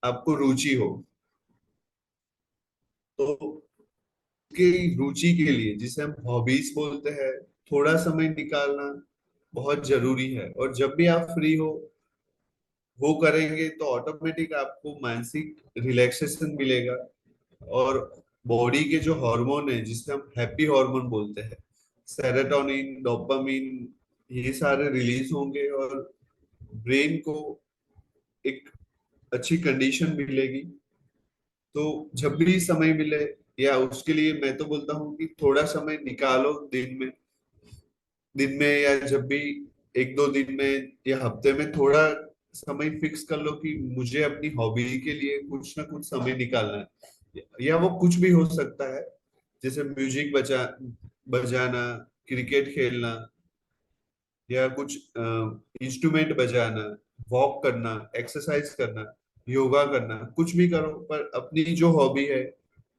आपको रुचि हो। तो की रुचि के लिए, जिसे हम हॉबीज बोलते हैं, थोड़ा समय निकालना बहुत जरूरी है। और जब भी आप फ्री हो वो करेंगे तो ऑटोमेटिक आपको मानसिक रिलैक्सेशन मिलेगा। और बॉडी के जो हार्मोन है जिसे हम हैप्पी हार्मोन बोलते हैं, सेरोटोनिन, डोपामिन, ये सारे रिलीज होंगे और ब्रेन को एक अच्छी कंडीशन मिलेगी। तो जब भी समय मिले, या उसके लिए मैं तो बोलता हूँ कि थोड़ा समय निकालो दिन में या जब भी एक दो दिन में या हफ्ते में थोड़ा समय फिक्स कर लो कि मुझे अपनी हॉबी के लिए कुछ ना कुछ समय निकालना है। या वो कुछ भी हो सकता है, जैसे म्यूजिक बजाना, क्रिकेट खेलना, या कुछ इंस्ट्रूमेंट बजाना, वॉक करना, एक्सरसाइज करना, योगा करना, कुछ भी करो पर अपनी जो हॉबी है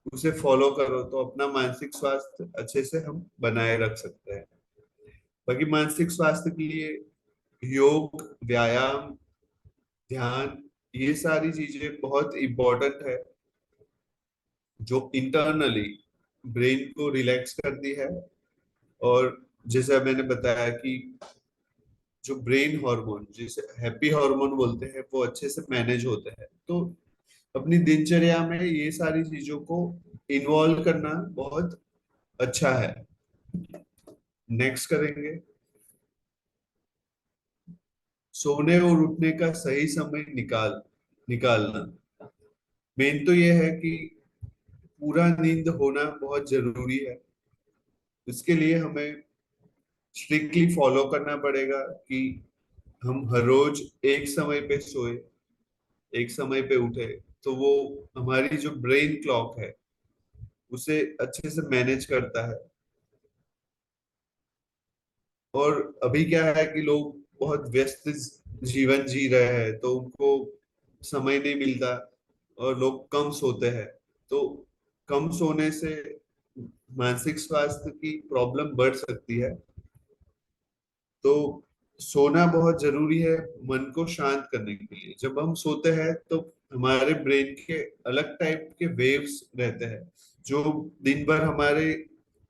उसे फॉलो करो तो अपना मानसिक स्वास्थ्य अच्छे से हम बनाए रख सकते हैं। बाकी मानसिक स्वास्थ्य के लिए योग, व्यायाम, ध्यान, ये सारी चीजें बहुत इंपॉर्टेंट है, जो इंटरनली ब्रेन को रिलैक्स करती है। और जैसे मैंने बताया कि जो ब्रेन हार्मोन जिसे हैप्पी हार्मोन बोलते हैं वो अच्छे से मैनेज होते हैं। तो अपनी दिनचर्या में ये सारी चीजों को इन्वॉल्व करना बहुत अच्छा है। नेक्स्ट करेंगे, सोने और उठने का सही समय निकालना। मेन तो ये है कि पूरा नींद होना बहुत जरूरी है। इसके लिए हमें स्ट्रिक्टली फॉलो करना पड़ेगा कि हम हर रोज एक समय पे सोए, एक समय पे उठे। तो वो हमारी जो ब्रेन क्लॉक है उसे अच्छे से मैनेज करता है। और अभी क्या है कि लोग बहुत व्यस्त जीवन जी रहे हैं तो उनको समय नहीं मिलता और लोग कम सोते हैं। तो कम सोने से मानसिक स्वास्थ्य की प्रॉब्लम बढ़ सकती है। तो सोना बहुत जरूरी है मन को शांत करने के लिए। जब हम सोते हैं तो हमारे ब्रेन के अलग टाइप के वेव्स रहते हैं, जो दिन भर हमारे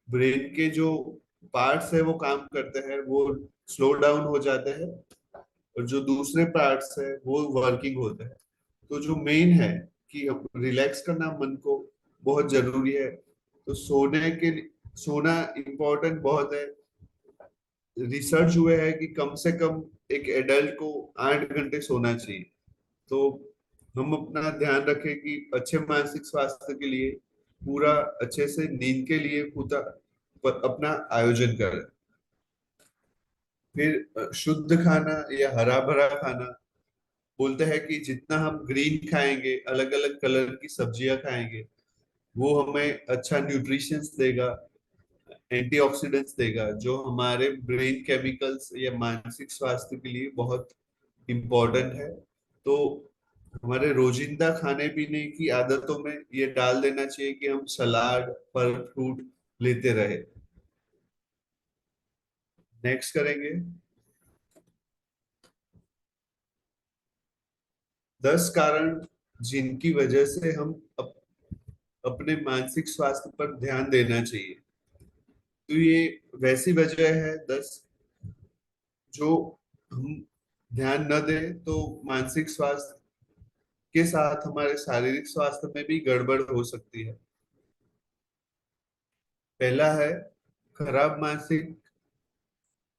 ब्रेन के जो पार्ट्स है वो काम करते हैं, वो स्लो डाउन हो जाते हैं। और जो दूसरे पार्ट्स है वो वर्किंग होते हैं। तो जो मेन है कि हम रिलैक्स करना मन को बहुत जरूरी है। तो सोना इम्पोर्टेंट बहुत है। रिसर्च हुए है कि कम से कम एक एडल्ट को 8 घंटे सोना चाहिए। तो हम अपना ध्यान रखें कि अच्छे मानसिक स्वास्थ्य के लिए पूरा अच्छे से नींद के लिए पूरा अपना आयोजन करें। फिर शुद्ध खाना या हरा भरा खाना, बोलते हैं कि जितना हम ग्रीन खाएंगे, अलग अलग कलर की सब्जियां खाएंगे, वो हमें अच्छा न्यूट्रिशंस देगा, एंटीऑक्सीडेंट्स देगा, जो हमारे ब्रेन केमिकल्स या मानसिक स्वास्थ्य के लिए बहुत इम्पोर्टेंट है। तो हमारे रोजिंदा खाने पीने की आदतों में ये डाल देना चाहिए कि हम सलाद, फल, फ्रूट लेते रहे। नेक्स्ट करेंगे, 10 कारण जिनकी वजह से हम अपने मानसिक स्वास्थ्य पर ध्यान देना चाहिए। तो ये वैसी वजह है 10 जो हम ध्यान न दें तो मानसिक स्वास्थ्य के साथ हमारे शारीरिक स्वास्थ्य में भी गड़बड़ हो सकती है। पहला है खराब मानसिक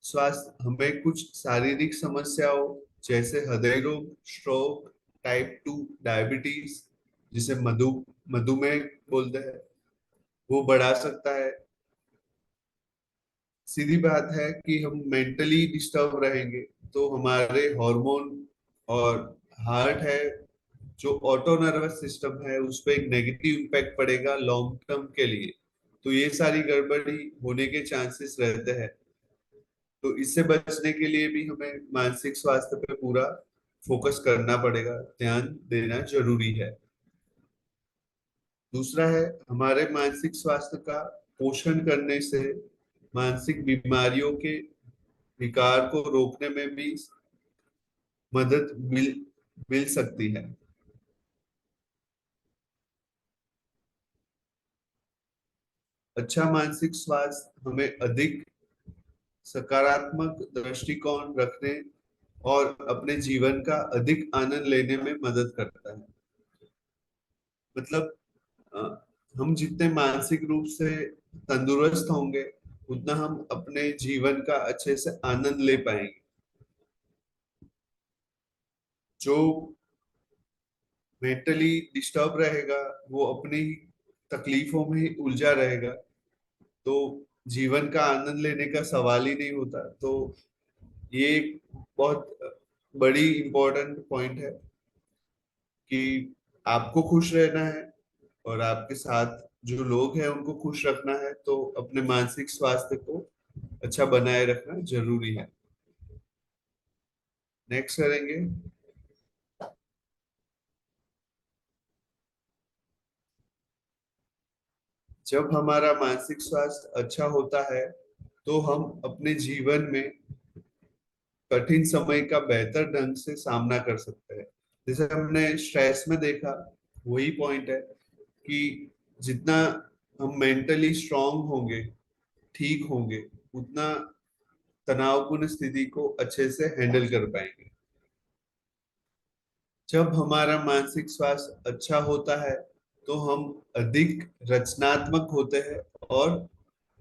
स्वास्थ्य हमें कुछ शारीरिक समस्याओं जैसे हृदय रोग, स्ट्रोक, टाइप 2 डायबिटीज, जिसे मधुमेह बोलते हैं, वो बढ़ा सकता है। सीधी बात है कि हम मेंटली डिस्टर्ब रहेंगे तो हमारे हार्मोन और हार्ट है, जो ऑटो नर्वस सिस्टम है, उस पर एक नेगेटिव इम्पैक्ट पड़ेगा लॉन्ग टर्म के लिए। तो ये सारी गड़बड़ी होने के चांसेस रहते हैं। तो इससे बचने के लिए भी हमें मानसिक स्वास्थ्य पे पूरा फोकस करना पड़ेगा, ध्यान देना जरूरी है। दूसरा है, हमारे मानसिक स्वास्थ्य का पोषण करने से मानसिक बीमारियों के विकार को रोकने में भी मदद मिल मिल सकती है। अच्छा मानसिक स्वास्थ्य हमें अधिक सकारात्मक दृष्टिकोण रखने और अपने जीवन का अधिक आनंद लेने में मदद करता है। मतलब अ, हम जितने मानसिक रूप से तंदुरुस्त होंगे, उतना हम अपने जीवन का अच्छे से आनंद ले पाएंगे। जो मेंटली डिस्टर्ब रहेगा, वो अपनी तकलीफों में ही उलझा रहेगा, तो जीवन का आनंद लेने का सवाल ही नहीं होता। तो ये एक बहुत बड़ी इम्पोर्टेंट पॉइंट है कि आपको खुश रहना है और आपके साथ जो लोग हैं उनको खुश रखना है, तो अपने मानसिक स्वास्थ्य को अच्छा बनाए रखना जरूरी है। नेक्स्ट करेंगे। जब हमारा मानसिक स्वास्थ्य अच्छा होता है, तो हम अपने जीवन में कठिन समय का बेहतर ढंग से सामना कर सकते हैं। जैसे हमने स्ट्रेस में देखा, वही पॉइंट है कि जितना हम मेंटली स्ट्रांग होंगे, ठीक होंगे, उतना तनावपूर्ण स्थिति को अच्छे से हैंडल कर पाएंगे। जब हमारा मानसिक स्वास्थ्य अच्छा होता है, तो हम अधिक रचनात्मक होते हैं और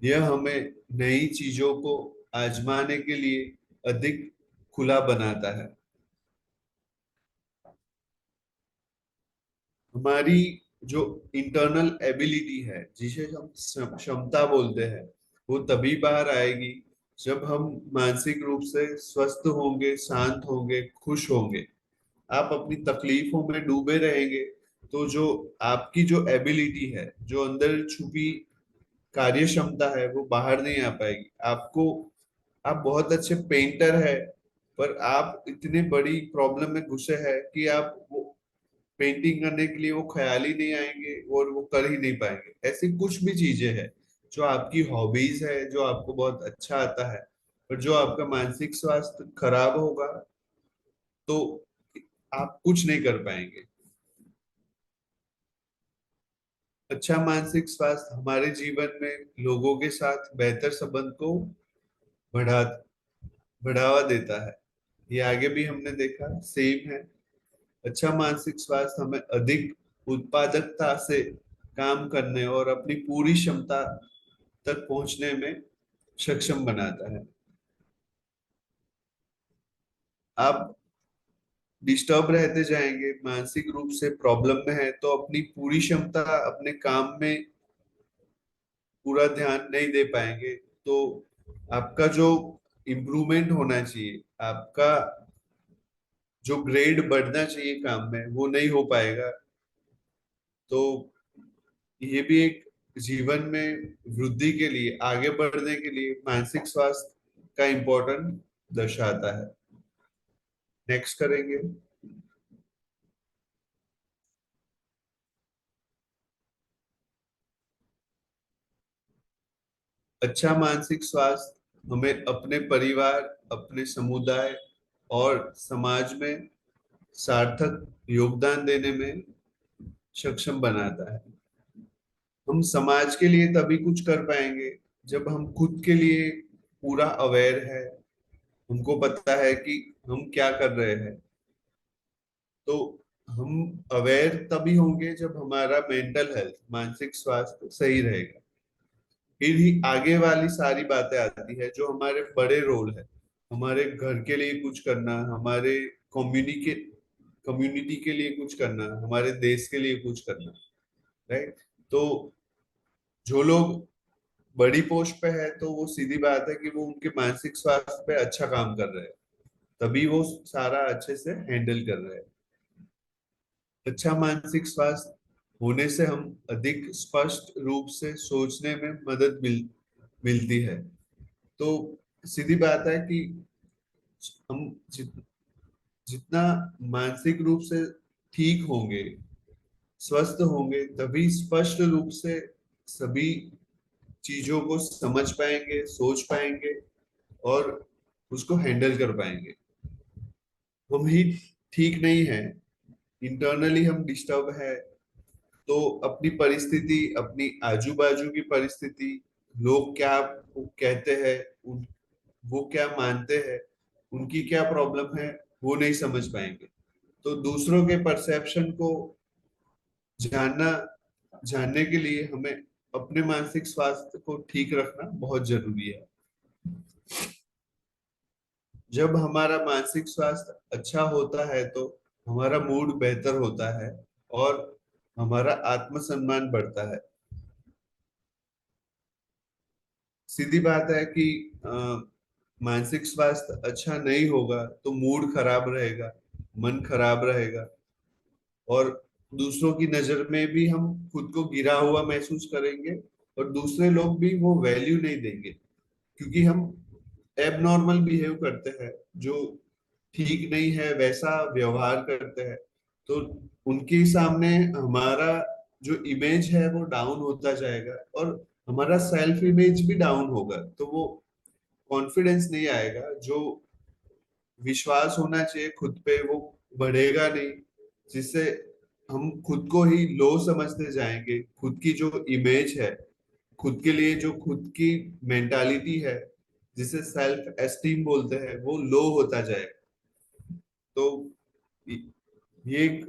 यह हमें नई चीजों को आजमाने के लिए अधिक खुला बनाता है। हमारी जो इंटरनल एबिलिटी है, जिसे हम क्षमता बोलते हैं, वो तभी बाहर आएगी जब हम मानसिक रूप से स्वस्थ होंगे, शांत होंगे, खुश होंगे। आप अपनी तकलीफों में डूबे रहेंगे, तो जो आपकी जो एबिलिटी है, जो अंदर छुपी कार्य क्षमता है, वो बाहर नहीं आ पाएगी। आपको, आप बहुत अच्छे पेंटर है, पर आप इतनी बड़ी प्रॉब्लम में घुसे हैं कि आप वो पेंटिंग करने के लिए वो ख्याल ही नहीं आएंगे और वो कर ही नहीं पाएंगे। ऐसी कुछ भी चीजें हैं जो आपकी हॉबीज है, जो आपको बहुत अच्छा आता है, पर जो आपका मानसिक स्वास्थ्य खराब होगा, तो आप कुछ नहीं कर पाएंगे। अच्छा मानसिक स्वास्थ्य हमारे जीवन में लोगों के साथ बेहतर संबंध को बढ़ा बढ़ावा देता है। ये आगे भी हमने देखा सेम है। अच्छा मानसिक स्वास्थ्य हमें अधिक उत्पादकता से काम करने और अपनी पूरी क्षमता तक पहुंचने में सक्षम बनाता है। आप डिस्टर्ब रहते जाएंगे, मानसिक रूप से प्रॉब्लम में है, तो अपनी पूरी क्षमता अपने काम में पूरा ध्यान नहीं दे पाएंगे। तो आपका जो इम्प्रूवमेंट होना चाहिए, आपका जो ग्रेड बढ़ना चाहिए काम में, वो नहीं हो पाएगा। तो ये भी एक जीवन में वृद्धि के लिए, आगे बढ़ने के लिए मानसिक स्वास्थ्य का इम्पोर्टेंट दर्शाता है। नेक्स्ट करेंगे। अच्छा मानसिक स्वास्थ्य हमें अपने परिवार, अपने समुदाय और समाज में सार्थक योगदान देने में सक्षम बनाता है। हम समाज के लिए तभी कुछ कर पाएंगे जब हम खुद के लिए पूरा अवेयर है, हमको पता है कि हम क्या कर रहे हैं। तो हम अवेयर तभी होंगे जब हमारा मेंटल हेल्थ, मानसिक स्वास्थ्य सही रहेगा। फिर ही आगे वाली सारी बातें आती है, जो हमारे बड़े रोल है, हमारे घर के लिए कुछ करना, हमारे कम्युनिके कम्युनिटी के लिए कुछ करना, हमारे देश के लिए कुछ करना। राइट। तो जो लोग बड़ी पोस्ट पे है, तो वो सीधी बात है कि वो उनके मानसिक स्वास्थ्य पे अच्छा काम कर रहे हैं। तभी वो सारा अच्छे से हैंडल कर रहे हैं। अच्छा मानसिक स्वास्थ्य होने से हम अधिक स्पष्ट रूप से सोचने में मदद मिलती है। तो सीधी बात है कि हम जितना मानसिक रूप से ठीक होंगे, स्वस्थ होंगे, तभी स्पष्ट रूप से सभी चीजों को समझ पाएंगे, सोच पाएंगे और उसको हैंडल कर पाएंगे। हम ही ठीक नहीं है, इंटरनली हम डिस्टर्ब है, तो अपनी परिस्थिति, अपनी आजू बाजू की परिस्थिति, लोग क्या कहते हैं, वो क्या मानते हैं, उनकी क्या प्रॉब्लम है, वो नहीं समझ पाएंगे। तो दूसरों के परसेप्शन को जानना जानने के लिए हमें अपने मानसिक स्वास्थ्य को ठीक रखना बहुत जरूरी है। जब हमारा मानसिक स्वास्थ्य अच्छा होता है तो हमारा मूड बेहतर होता है और हमारा आत्मसम्मान बढ़ता है। सीधी बात है कि मानसिक स्वास्थ्य अच्छा नहीं होगा तो मूड खराब रहेगा, मन खराब रहेगा और दूसरों की नजर में भी हम खुद को गिरा हुआ महसूस करेंगे और दूसरे लोग भी वो वैल्यू नहीं देंगे, क्योंकि हम एबनॉर्मल बिहेव करते हैं, जो ठीक नहीं है वैसा व्यवहार करते हैं। तो उनके सामने हमारा जो इमेज है वो डाउन होता जाएगा और हमारा सेल्फ इमेज भी डाउन होगा, तो वो कॉन्फिडेंस नहीं आएगा, जो विश्वास होना चाहिए खुद पे वो बढ़ेगा नहीं, जिससे हम खुद को ही लो समझते जाएंगे। खुद की जो इमेज है, खुद के लिए जो खुद की मेंटालिटी है, जिसे सेल्फ एस्टीम बोलते हैं, वो लो होता जाएगा। तो ये एक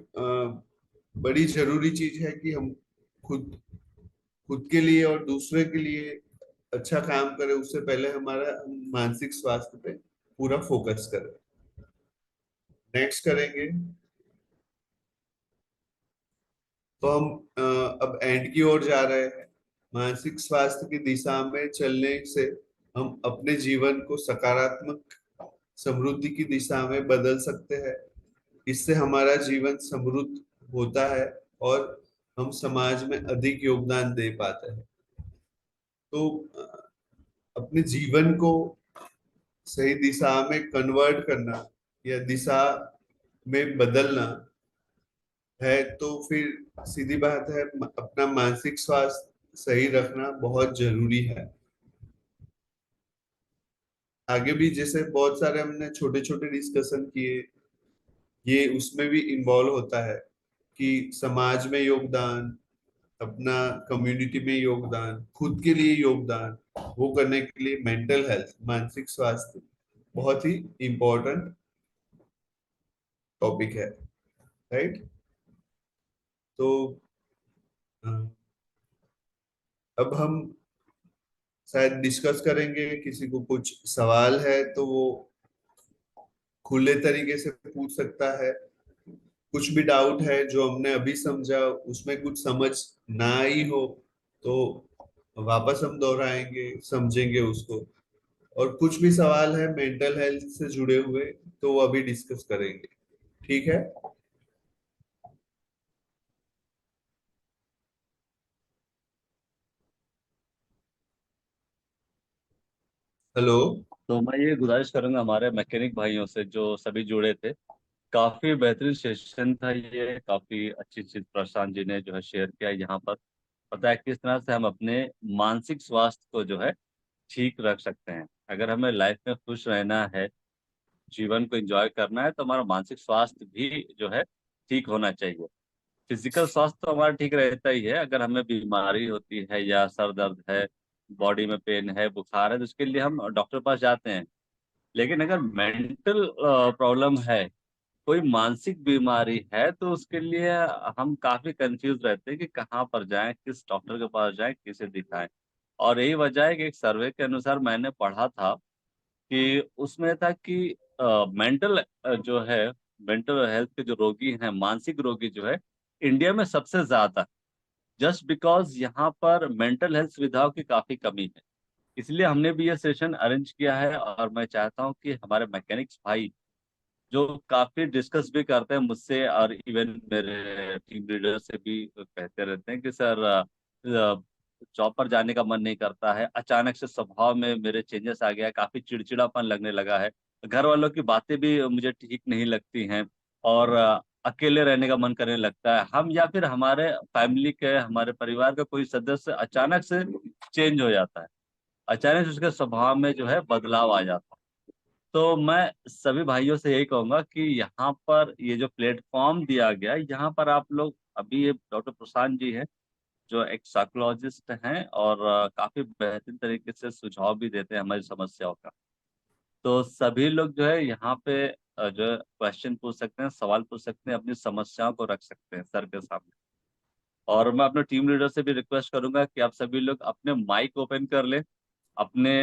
बड़ी जरूरी चीज है कि हम खुद खुद के लिए और दूसरे के लिए अच्छा काम करें, उससे पहले हमारा मानसिक स्वास्थ्य पे पूरा फोकस करें। नेक्स्ट करेंगे तो हम अब एंड की ओर जा रहे हैं। मानसिक स्वास्थ्य की दिशा में चलने से हम अपने जीवन को सकारात्मक समृद्धि की दिशा में बदल सकते हैं। इससे हमारा जीवन समृद्ध होता है और हम समाज में अधिक योगदान दे पाते हैं। तो अपने जीवन को सही दिशा में कन्वर्ट करना या दिशा में बदलना है, तो फिर सीधी बात है अपना मानसिक स्वास्थ्य सही रखना बहुत जरूरी है। आगे भी जैसे बहुत सारे हमने छोटे छोटे डिस्कशन किए, ये उसमें भी इन्वॉल्व होता है कि समाज में योगदान, अपना कम्युनिटी में योगदान, खुद के लिए योगदान, वो करने के लिए मेंटल हेल्थ, मानसिक स्वास्थ्य बहुत ही इम्पोर्टेंट टॉपिक है। राइट। तो अ, अब हम शायद डिस्कस करेंगे, किसी को कुछ सवाल है तो वो खुले तरीके से पूछ सकता है। कुछ भी डाउट है जो हमने अभी समझा उसमें कुछ समझ ना आई हो तो वापस हम दोहराएंगे, समझेंगे उसको। और कुछ भी सवाल है मेंटल हेल्थ से जुड़े हुए तो वो अभी डिस्कस करेंगे। ठीक है। हेलो। तो मैं ये गुजारिश करूंगा हमारे मैकेनिक भाइयों से जो सभी जुड़े थे। काफी बेहतरीन सेशन था ये, काफी अच्छी चीज प्रशांत जी ने जो है शेयर किया यहाँ पर। पता है किस तरह से हम अपने मानसिक स्वास्थ्य को जो है ठीक रख सकते हैं। अगर हमें लाइफ में खुश रहना है, जीवन को एंजॉय करना है, तो हमारा मानसिक स्वास्थ्य भी जो है ठीक होना चाहिए। फिजिकल स्वास्थ्य तो हमारा ठीक रहता ही है, अगर हमें बीमारी होती है या सर दर्द है, बॉडी में पेन है, बुखार है, तो उसके लिए हम डॉक्टर के पास जाते हैं। लेकिन अगर मेंटल प्रॉब्लम है, कोई मानसिक बीमारी है, तो उसके लिए हम काफी कंफ्यूज रहते हैं कि कहाँ पर जाएं, किस डॉक्टर के पास जाएं, किसे दिखाएं। और यही वजह है कि एक सर्वे के अनुसार मैंने पढ़ा था कि उसमें था कि मेंटल जो है, मेंटल हेल्थ के जो रोगी हैं, मानसिक रोगी जो है, इंडिया में सबसे ज्यादा, जस्ट बिकॉज यहाँ पर मेंटल हेल्थ सुविधाओं की काफी कमी है। इसलिए हमने भी ये सेशन अरेंज किया है और मैं चाहता हूँ कि हमारे मैकेनिक्स भाई जो काफी डिस्कस भी करते हैं मुझसे, और इवन मेरे टीम लीडर से भी कहते रहते हैं कि सर जॉब पर जाने का मन नहीं करता है, अचानक से स्वभाव में मेरे चेंजेस आ गया है, काफी चिड़चिड़ापन लगने लगा है, घर वालों की बातें भी मुझे ठीक नहीं लगती हैं, और अकेले रहने का मन करने लगता है। हम या फिर हमारे फैमिली के, हमारे परिवार का कोई सदस्य अचानक से चेंज हो जाता है, अचानक से उसके स्वभाव में जो है बदलाव आ जाता है। तो मैं सभी भाइयों से यही कहूंगा कि यहाँ पर ये जो प्लेटफॉर्म दिया गया है, यहाँ पर आप लोग, अभी ये डॉक्टर प्रशांत जी हैं जो एक साइकोलॉजिस्ट हैं, और काफी बेहतरीन तरीके से सुझाव भी देते हैं हमारी समस्याओं का। तो सभी लोग जो है यहाँ पे जो है क्वेश्चन पूछ सकते हैं, सवाल पूछ सकते हैं, अपनी समस्याओं को रख सकते हैं सर के सामने। और मैं अपने टीम लीडर से भी रिक्वेस्ट करूंगा कि आप सभी लोग अपने माइक ओपन कर लें, अपने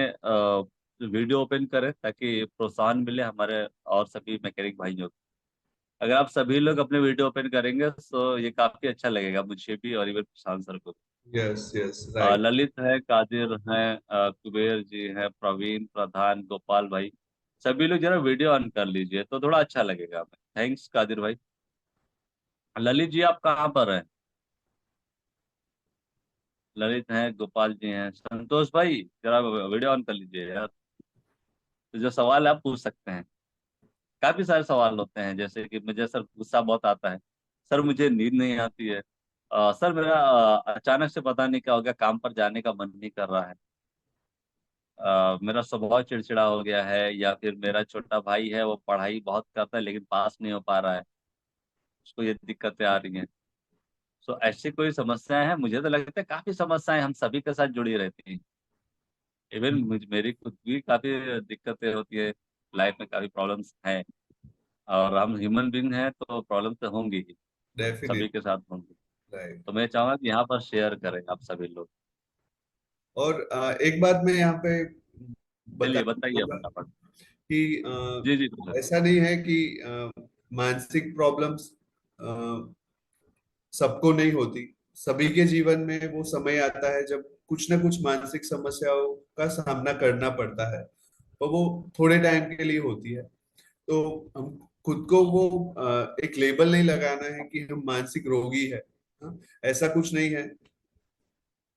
वीडियो ओपन करें, ताकि प्रोत्साहन मिले हमारे और सभी मैकेनिक भाइयों को। अगर आप सभी लोग अपने वीडियो ओपन करेंगे तो ये काफी अच्छा लगेगा मुझे भी, और इवन प्रशांत सर को। Yes yes right. ललित है, कादिर हैं, कुबेर जी हैं, प्रवीण, प्रधान, गोपाल भाई, सभी लोग जरा वीडियो ऑन कर लीजिए तो थोड़ा अच्छा लगेगा हमें। थैंक्स कादिर भाई। ललित जी आप कहाँ पर हैं? ललित हैं, गोपाल जी हैं, संतोष भाई जरा वीडियो ऑन कर लीजिए यार। तो जो सवाल है आप पूछ सकते हैं। काफी सारे सवाल होते हैं, जैसे कि मुझे सर गुस्सा बहुत आता है, सर मुझे नींद नहीं आती है, सर मेरा अचानक से पता नहीं क्या हो गया, काम पर जाने का मन नहीं कर रहा है, मेरा स्वभाव चिड़चिड़ा हो गया है, या फिर मेरा छोटा भाई है वो पढ़ाई बहुत करता है लेकिन पास नहीं हो पा रहा है, उसको ये दिक्कतें आ रही हैं। सो ऐसी कोई समस्याएं हैं? मुझे तो लगता है काफी समस्याएं हम सभी के साथ जुड़ी रहती हैं। इवन मेरी खुद भी काफी दिक्कतें होती है, लाइफ में काफी प्रॉब्लम्स हैं, और हम ह्यूमन बीइंग हैं तो प्रॉब्लम तो होंगी ही, सभी डेफिनेटली के साथ होंगी। राइट। तो मैं चाहूंगा कि यहाँ पर शेयर करें आप सभी लोग। और एक बात मैं यहाँ पे चलिए बताना बताइए चाहूंगा फटाफट। कि जी जी सर। ऐसा नहीं है कि मानसिक प्रॉब्लम्स सबको नहीं होती। सभी के जीवन में वो समय आता है जब कुछ ना कुछ मानसिक समस्याओं का सामना करना पड़ता है, और वो थोड़े टाइम के लिए होती है। तो हम खुद को वो एक लेबल नहीं लगाना है कि हम मानसिक रोगी है। हाँ, ऐसा कुछ नहीं है।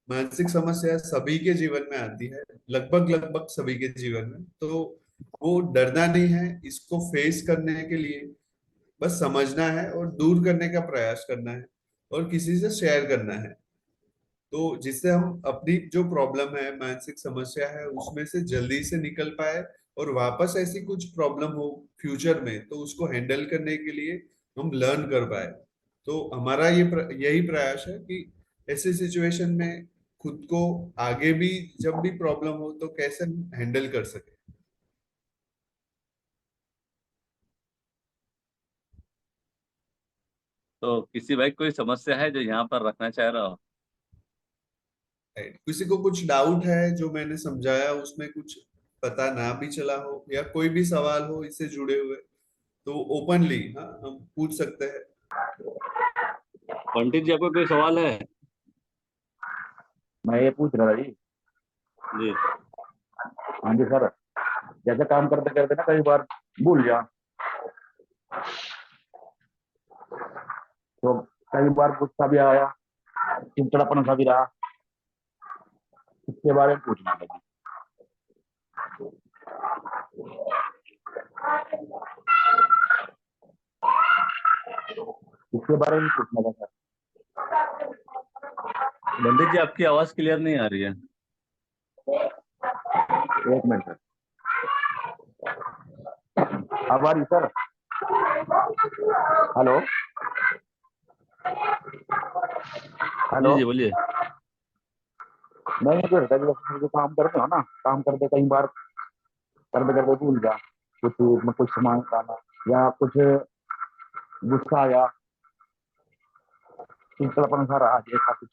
मानसिक समस्या सभी के जीवन में आती है, लगभग लगभग सभी के जीवन में। तो वो डरना नहीं है, इसको फेस करने के लिए बस समझना है और दूर करने का प्रयास करना है, और किसी से शेयर करना है। तो जिससे हम अपनी जो प्रॉब्लम है, मानसिक समस्या है, उसमें से जल्दी से निकल पाए, और वापस ऐसी कुछ प्रॉब्लम हो फ्यूचर में तो उसको हैंडल करने के लिए हम लर्न कर पाए। तो हमारा यही प्रयास है कि ऐसे सिचुएशन में खुद को आगे भी जब भी प्रॉब्लम हो तो कैसे हम हैंडल कर सके। तो किसी भाई कोई समस्या है जो यहाँ पर रखना चाह रहा हो? Right. किसी को कुछ डाउट है जो मैंने समझाया उसमें कुछ पता ना भी चला हो, या कोई भी सवाल हो इससे जुड़े हुए, तो ओपनली हाँ हम पूछ सकते हैं। पंडित जी आपको कोई सवाल है? मैं ये पूछ रहा था जी। जी। हाँ जी सर, जैसे काम करते करते ना कई बार भूल जा, तो कई बार गुस्सा भी आया, चिड़चिड़ापन सा भी रहा, इसके बारे में पूछना था जी। इसके बारे में पूछना था सर। पंडित जी आपकी आवाज क्लियर नहीं आ रही है। एक मिनट सर, अब आ रही सर? हेलो जी हेलो। जी बोलिए। मैं ये कह रहा था कि जैसे जो काम करते हो ना, काम करते कई बार करते करते भूल जा, कुछ सामान लाना, या कुछ गुस्सा आया, चिड़चिड़ापन सा रहा, ऐसा कुछ,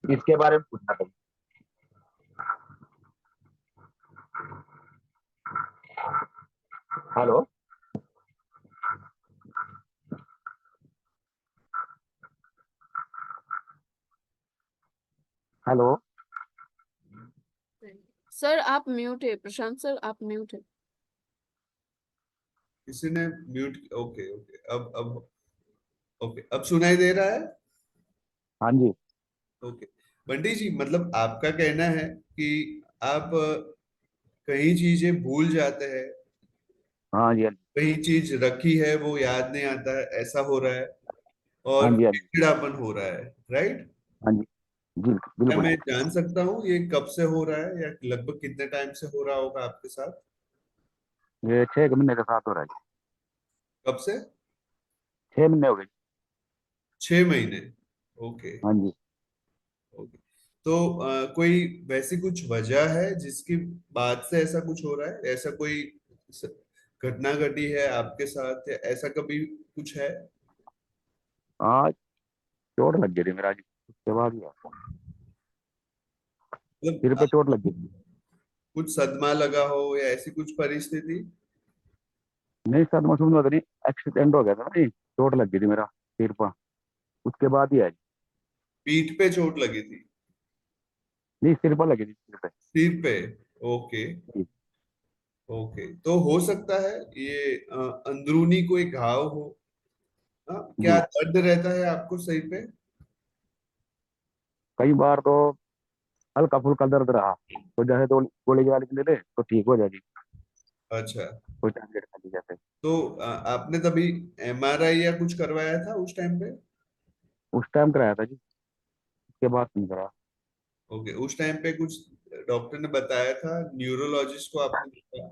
इसके बारे में पूछना था। Hello hello. सर आप म्यूट है, प्रशांत सर आप म्यूट है। किसी ने म्यूट। ओके ओके, अब ओके, अब सुनाई दे रहा है। हाँ जी। ओके। बंटी जी, मतलब आपका कहना है कि आप कई चीजें भूल जाते हैं, हाँ जी। हाँ जी। कई चीज रखी है वो याद नहीं आता है, ऐसा हो रहा है, हाँ और जी। हाँ जी। चिड़चिड़ापन हो रहा है, राइट? हाँ जी। जी क्या बिल्कुल। मैं जान सकता हूँ ये कब से हो रहा है, या लगभग कितने टाइम से हो रहा होगा आपके साथ? ये 6 महीने के साथ हो रहा है। कब से? 6 महीने हो गए। 6 महीने। ओके हाँ जी। ओके। तो कोई वैसी कुछ वजह है जिसकी बाद से ऐसा कुछ हो रहा है? ऐसा कोई स- घटना घटी है आपके साथ, या ऐसा कभी कुछ है? आज चोट लग गई थी मेरा, आज उसके बाद ही हुआ। मतलब सिर पे चोट लग गई थी। कुछ सदमा लगा हो या ऐसी कुछ परिस्थिति? नहीं सर, मसूम तो नहीं, एक्सीडेंट हो गया था ना जी, चोट लग गई थी मेरा सिर पर, उसके बाद ही आज। पीठ पे चोट लगी थी? नहीं, सिर पर लगी थी, सिर पे। सिर पे? ओके जी। ओके। तो हो सकता है ये अंदरूनी कोई घाव हो। हाँ, क्या जी। दर्द रहता है आपको सिर पे? कई बार तो हल्का फुल्का दर्द रहा, तो जैसे तो गोली गाली ले ले तो ठीक हो जाएगी। अच्छा। कोई टैबलेट खा ली जैसे। तो आपने तभी एमआरआई या कुछ करवाया था उस टाइम पे? उस टाइम कराया था जी, उसके बाद नहीं करा। ओके, उस टाइम पे कुछ डॉक्टर ने बताया था, न्यूरोलॉजिस्ट को आपने दिखाया?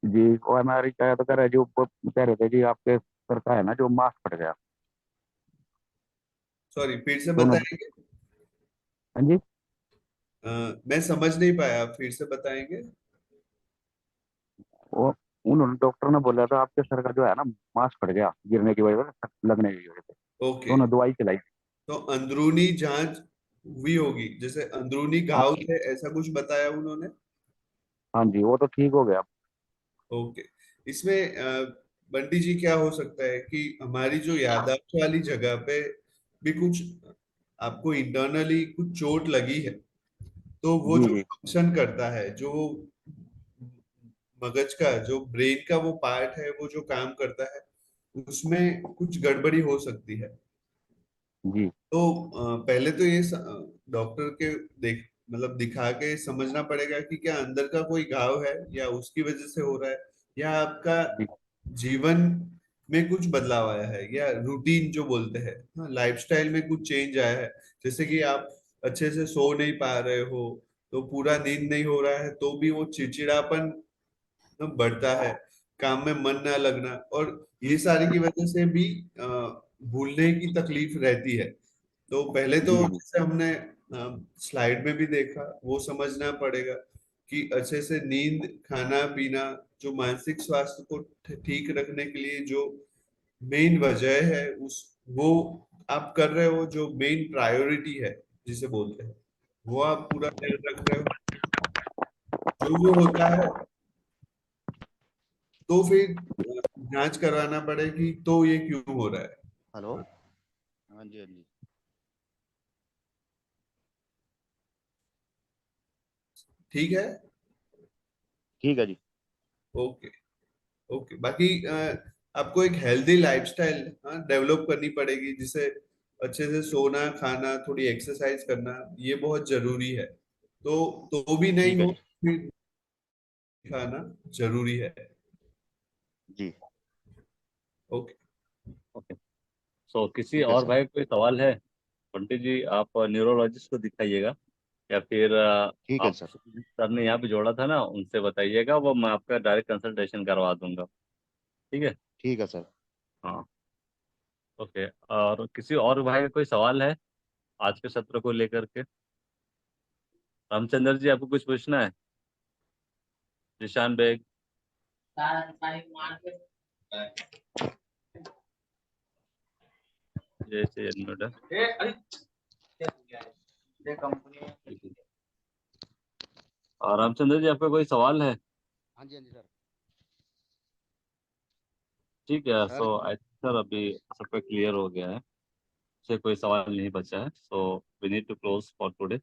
जी, ओ एम आर आई का तो कह रहे जो वो कह रहे थे जी आपके सर का है ना जो मांस फट गया। सॉरी, फिर से तो उन्होंने, बताएंगे? हाँ जी, मैं समझ नहीं पाया, फिर से बताएंगे? वो उन्होंने डॉक्टर ने बोला था आपके सर का जो है ना मांस फट गया गिरने की वजह से, लगने की वजह से। तो ओके। उन्होंने दवाई चलाई। तो अंदरूनी जांच हुई होगी, जैसे अंदरूनी हाँ। घाव थे, ऐसा कुछ बताया उन्होंने? हाँ जी, वो तो ठीक हो गया। ओके। इसमें बंटी जी, क्या हो सकता है कि हमारी जो याददाश्त वाली जगह पे भी कुछ आपको इंटरनली कुछ चोट लगी है, तो वो जी जो जी। फंक्शन करता है, जो मगज का, जो ब्रेन का वो पार्ट है, वो जो काम करता है, उसमें कुछ गड़बड़ी हो सकती है। जी तो पहले तो ये डॉक्टर के देख मतलब दिखा के समझना पड़ेगा कि क्या अंदर का कोई घाव है, या उसकी वजह से हो रहा है, या आपका जी। जीवन में कुछ बदलाव आया है, या रूटीन जो बोलते हैं, हाँ, लाइफस्टाइल में कुछ चेंज आया है। जैसे कि आप अच्छे से सो नहीं पा रहे हो, तो पूरा नींद नहीं हो रहा है, तो भी वो चिड़चिड़ापन बढ़ता है, काम में मन ना लगना, और ये सारी की वजह से भी भूलने की तकलीफ रहती है। तो पहले तो जी। जी जैसे हमने स्लाइड में भी देखा, वो समझना पड़ेगा कि अच्छे से नींद, खाना पीना, जो मानसिक स्वास्थ्य को ठीक रखने के लिए जो मेन वजह है, उस वो आप कर रहे हो, जो मेन प्रायोरिटी है जिसे बोलते हैं, वो आप पूरा ध्यान रख रहे हो, जो वो होता है, तो फिर जांच करवाना पड़ेगी, तो ये क्यों हो रहा है। हेलो। हाँ जी, हाँ जी। ठीक है। ठीक है जी। Okay okay. बाकी आपको एक हेल्दी लाइफस्टाइल डेवलप करनी पड़ेगी, जिसे अच्छे से सोना, खाना, थोड़ी एक्सरसाइज करना, ये बहुत जरूरी है। तो भी नहीं ठीक है हो, जी। फिर खाना जरूरी है। जी। ओके। ओके। सो किसी ठीक है और सर। भाई कोई सवाल है? पंडित जी, आप न्यूरोलॉजिस्ट को दिखाइएगा, या फिर ठीक है आप सर। सर ने यहाँ पे जोड़ा था ना, उनसे बताइएगा, वो मैं आपका डायरेक्ट कंसल्टेशन करवा दूंगा। ठीक है। ठीक है सर। हाँ। ओके। और किसी और भाई का कोई सवाल है आज के सत्र को लेकर के? रामचंद्र जी, आपको कुछ पूछना है? निशान बेग। जैसे एडमिट है। और रामचंद्र जी, आपका कोई सवाल है? हाँ जी, हाँ जी सर। ठीक है। सर। सो आई सर अभी सबका क्लियर हो गया है, से कोई सवाल नहीं बचा है, so we need to close for today.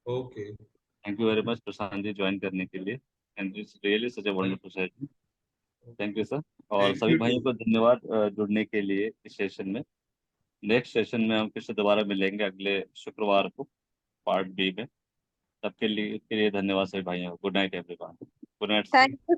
Okay. Thank you very much Prashant ji join करने के लिए, and it's really such a wonderful session. Thank you sir. और थैंक सभी यू भाइयों टू। को धन्यवाद जुड़ने के लिए इस सेशन में। नेक्स्ट सेशन में हम फिर से दोबारा मिलेंगे अगले शुक्रवार को पार्ट बी में। तब के लिए धन्यवाद सभी भाइयों को। Good night everyone. Good night. Thank you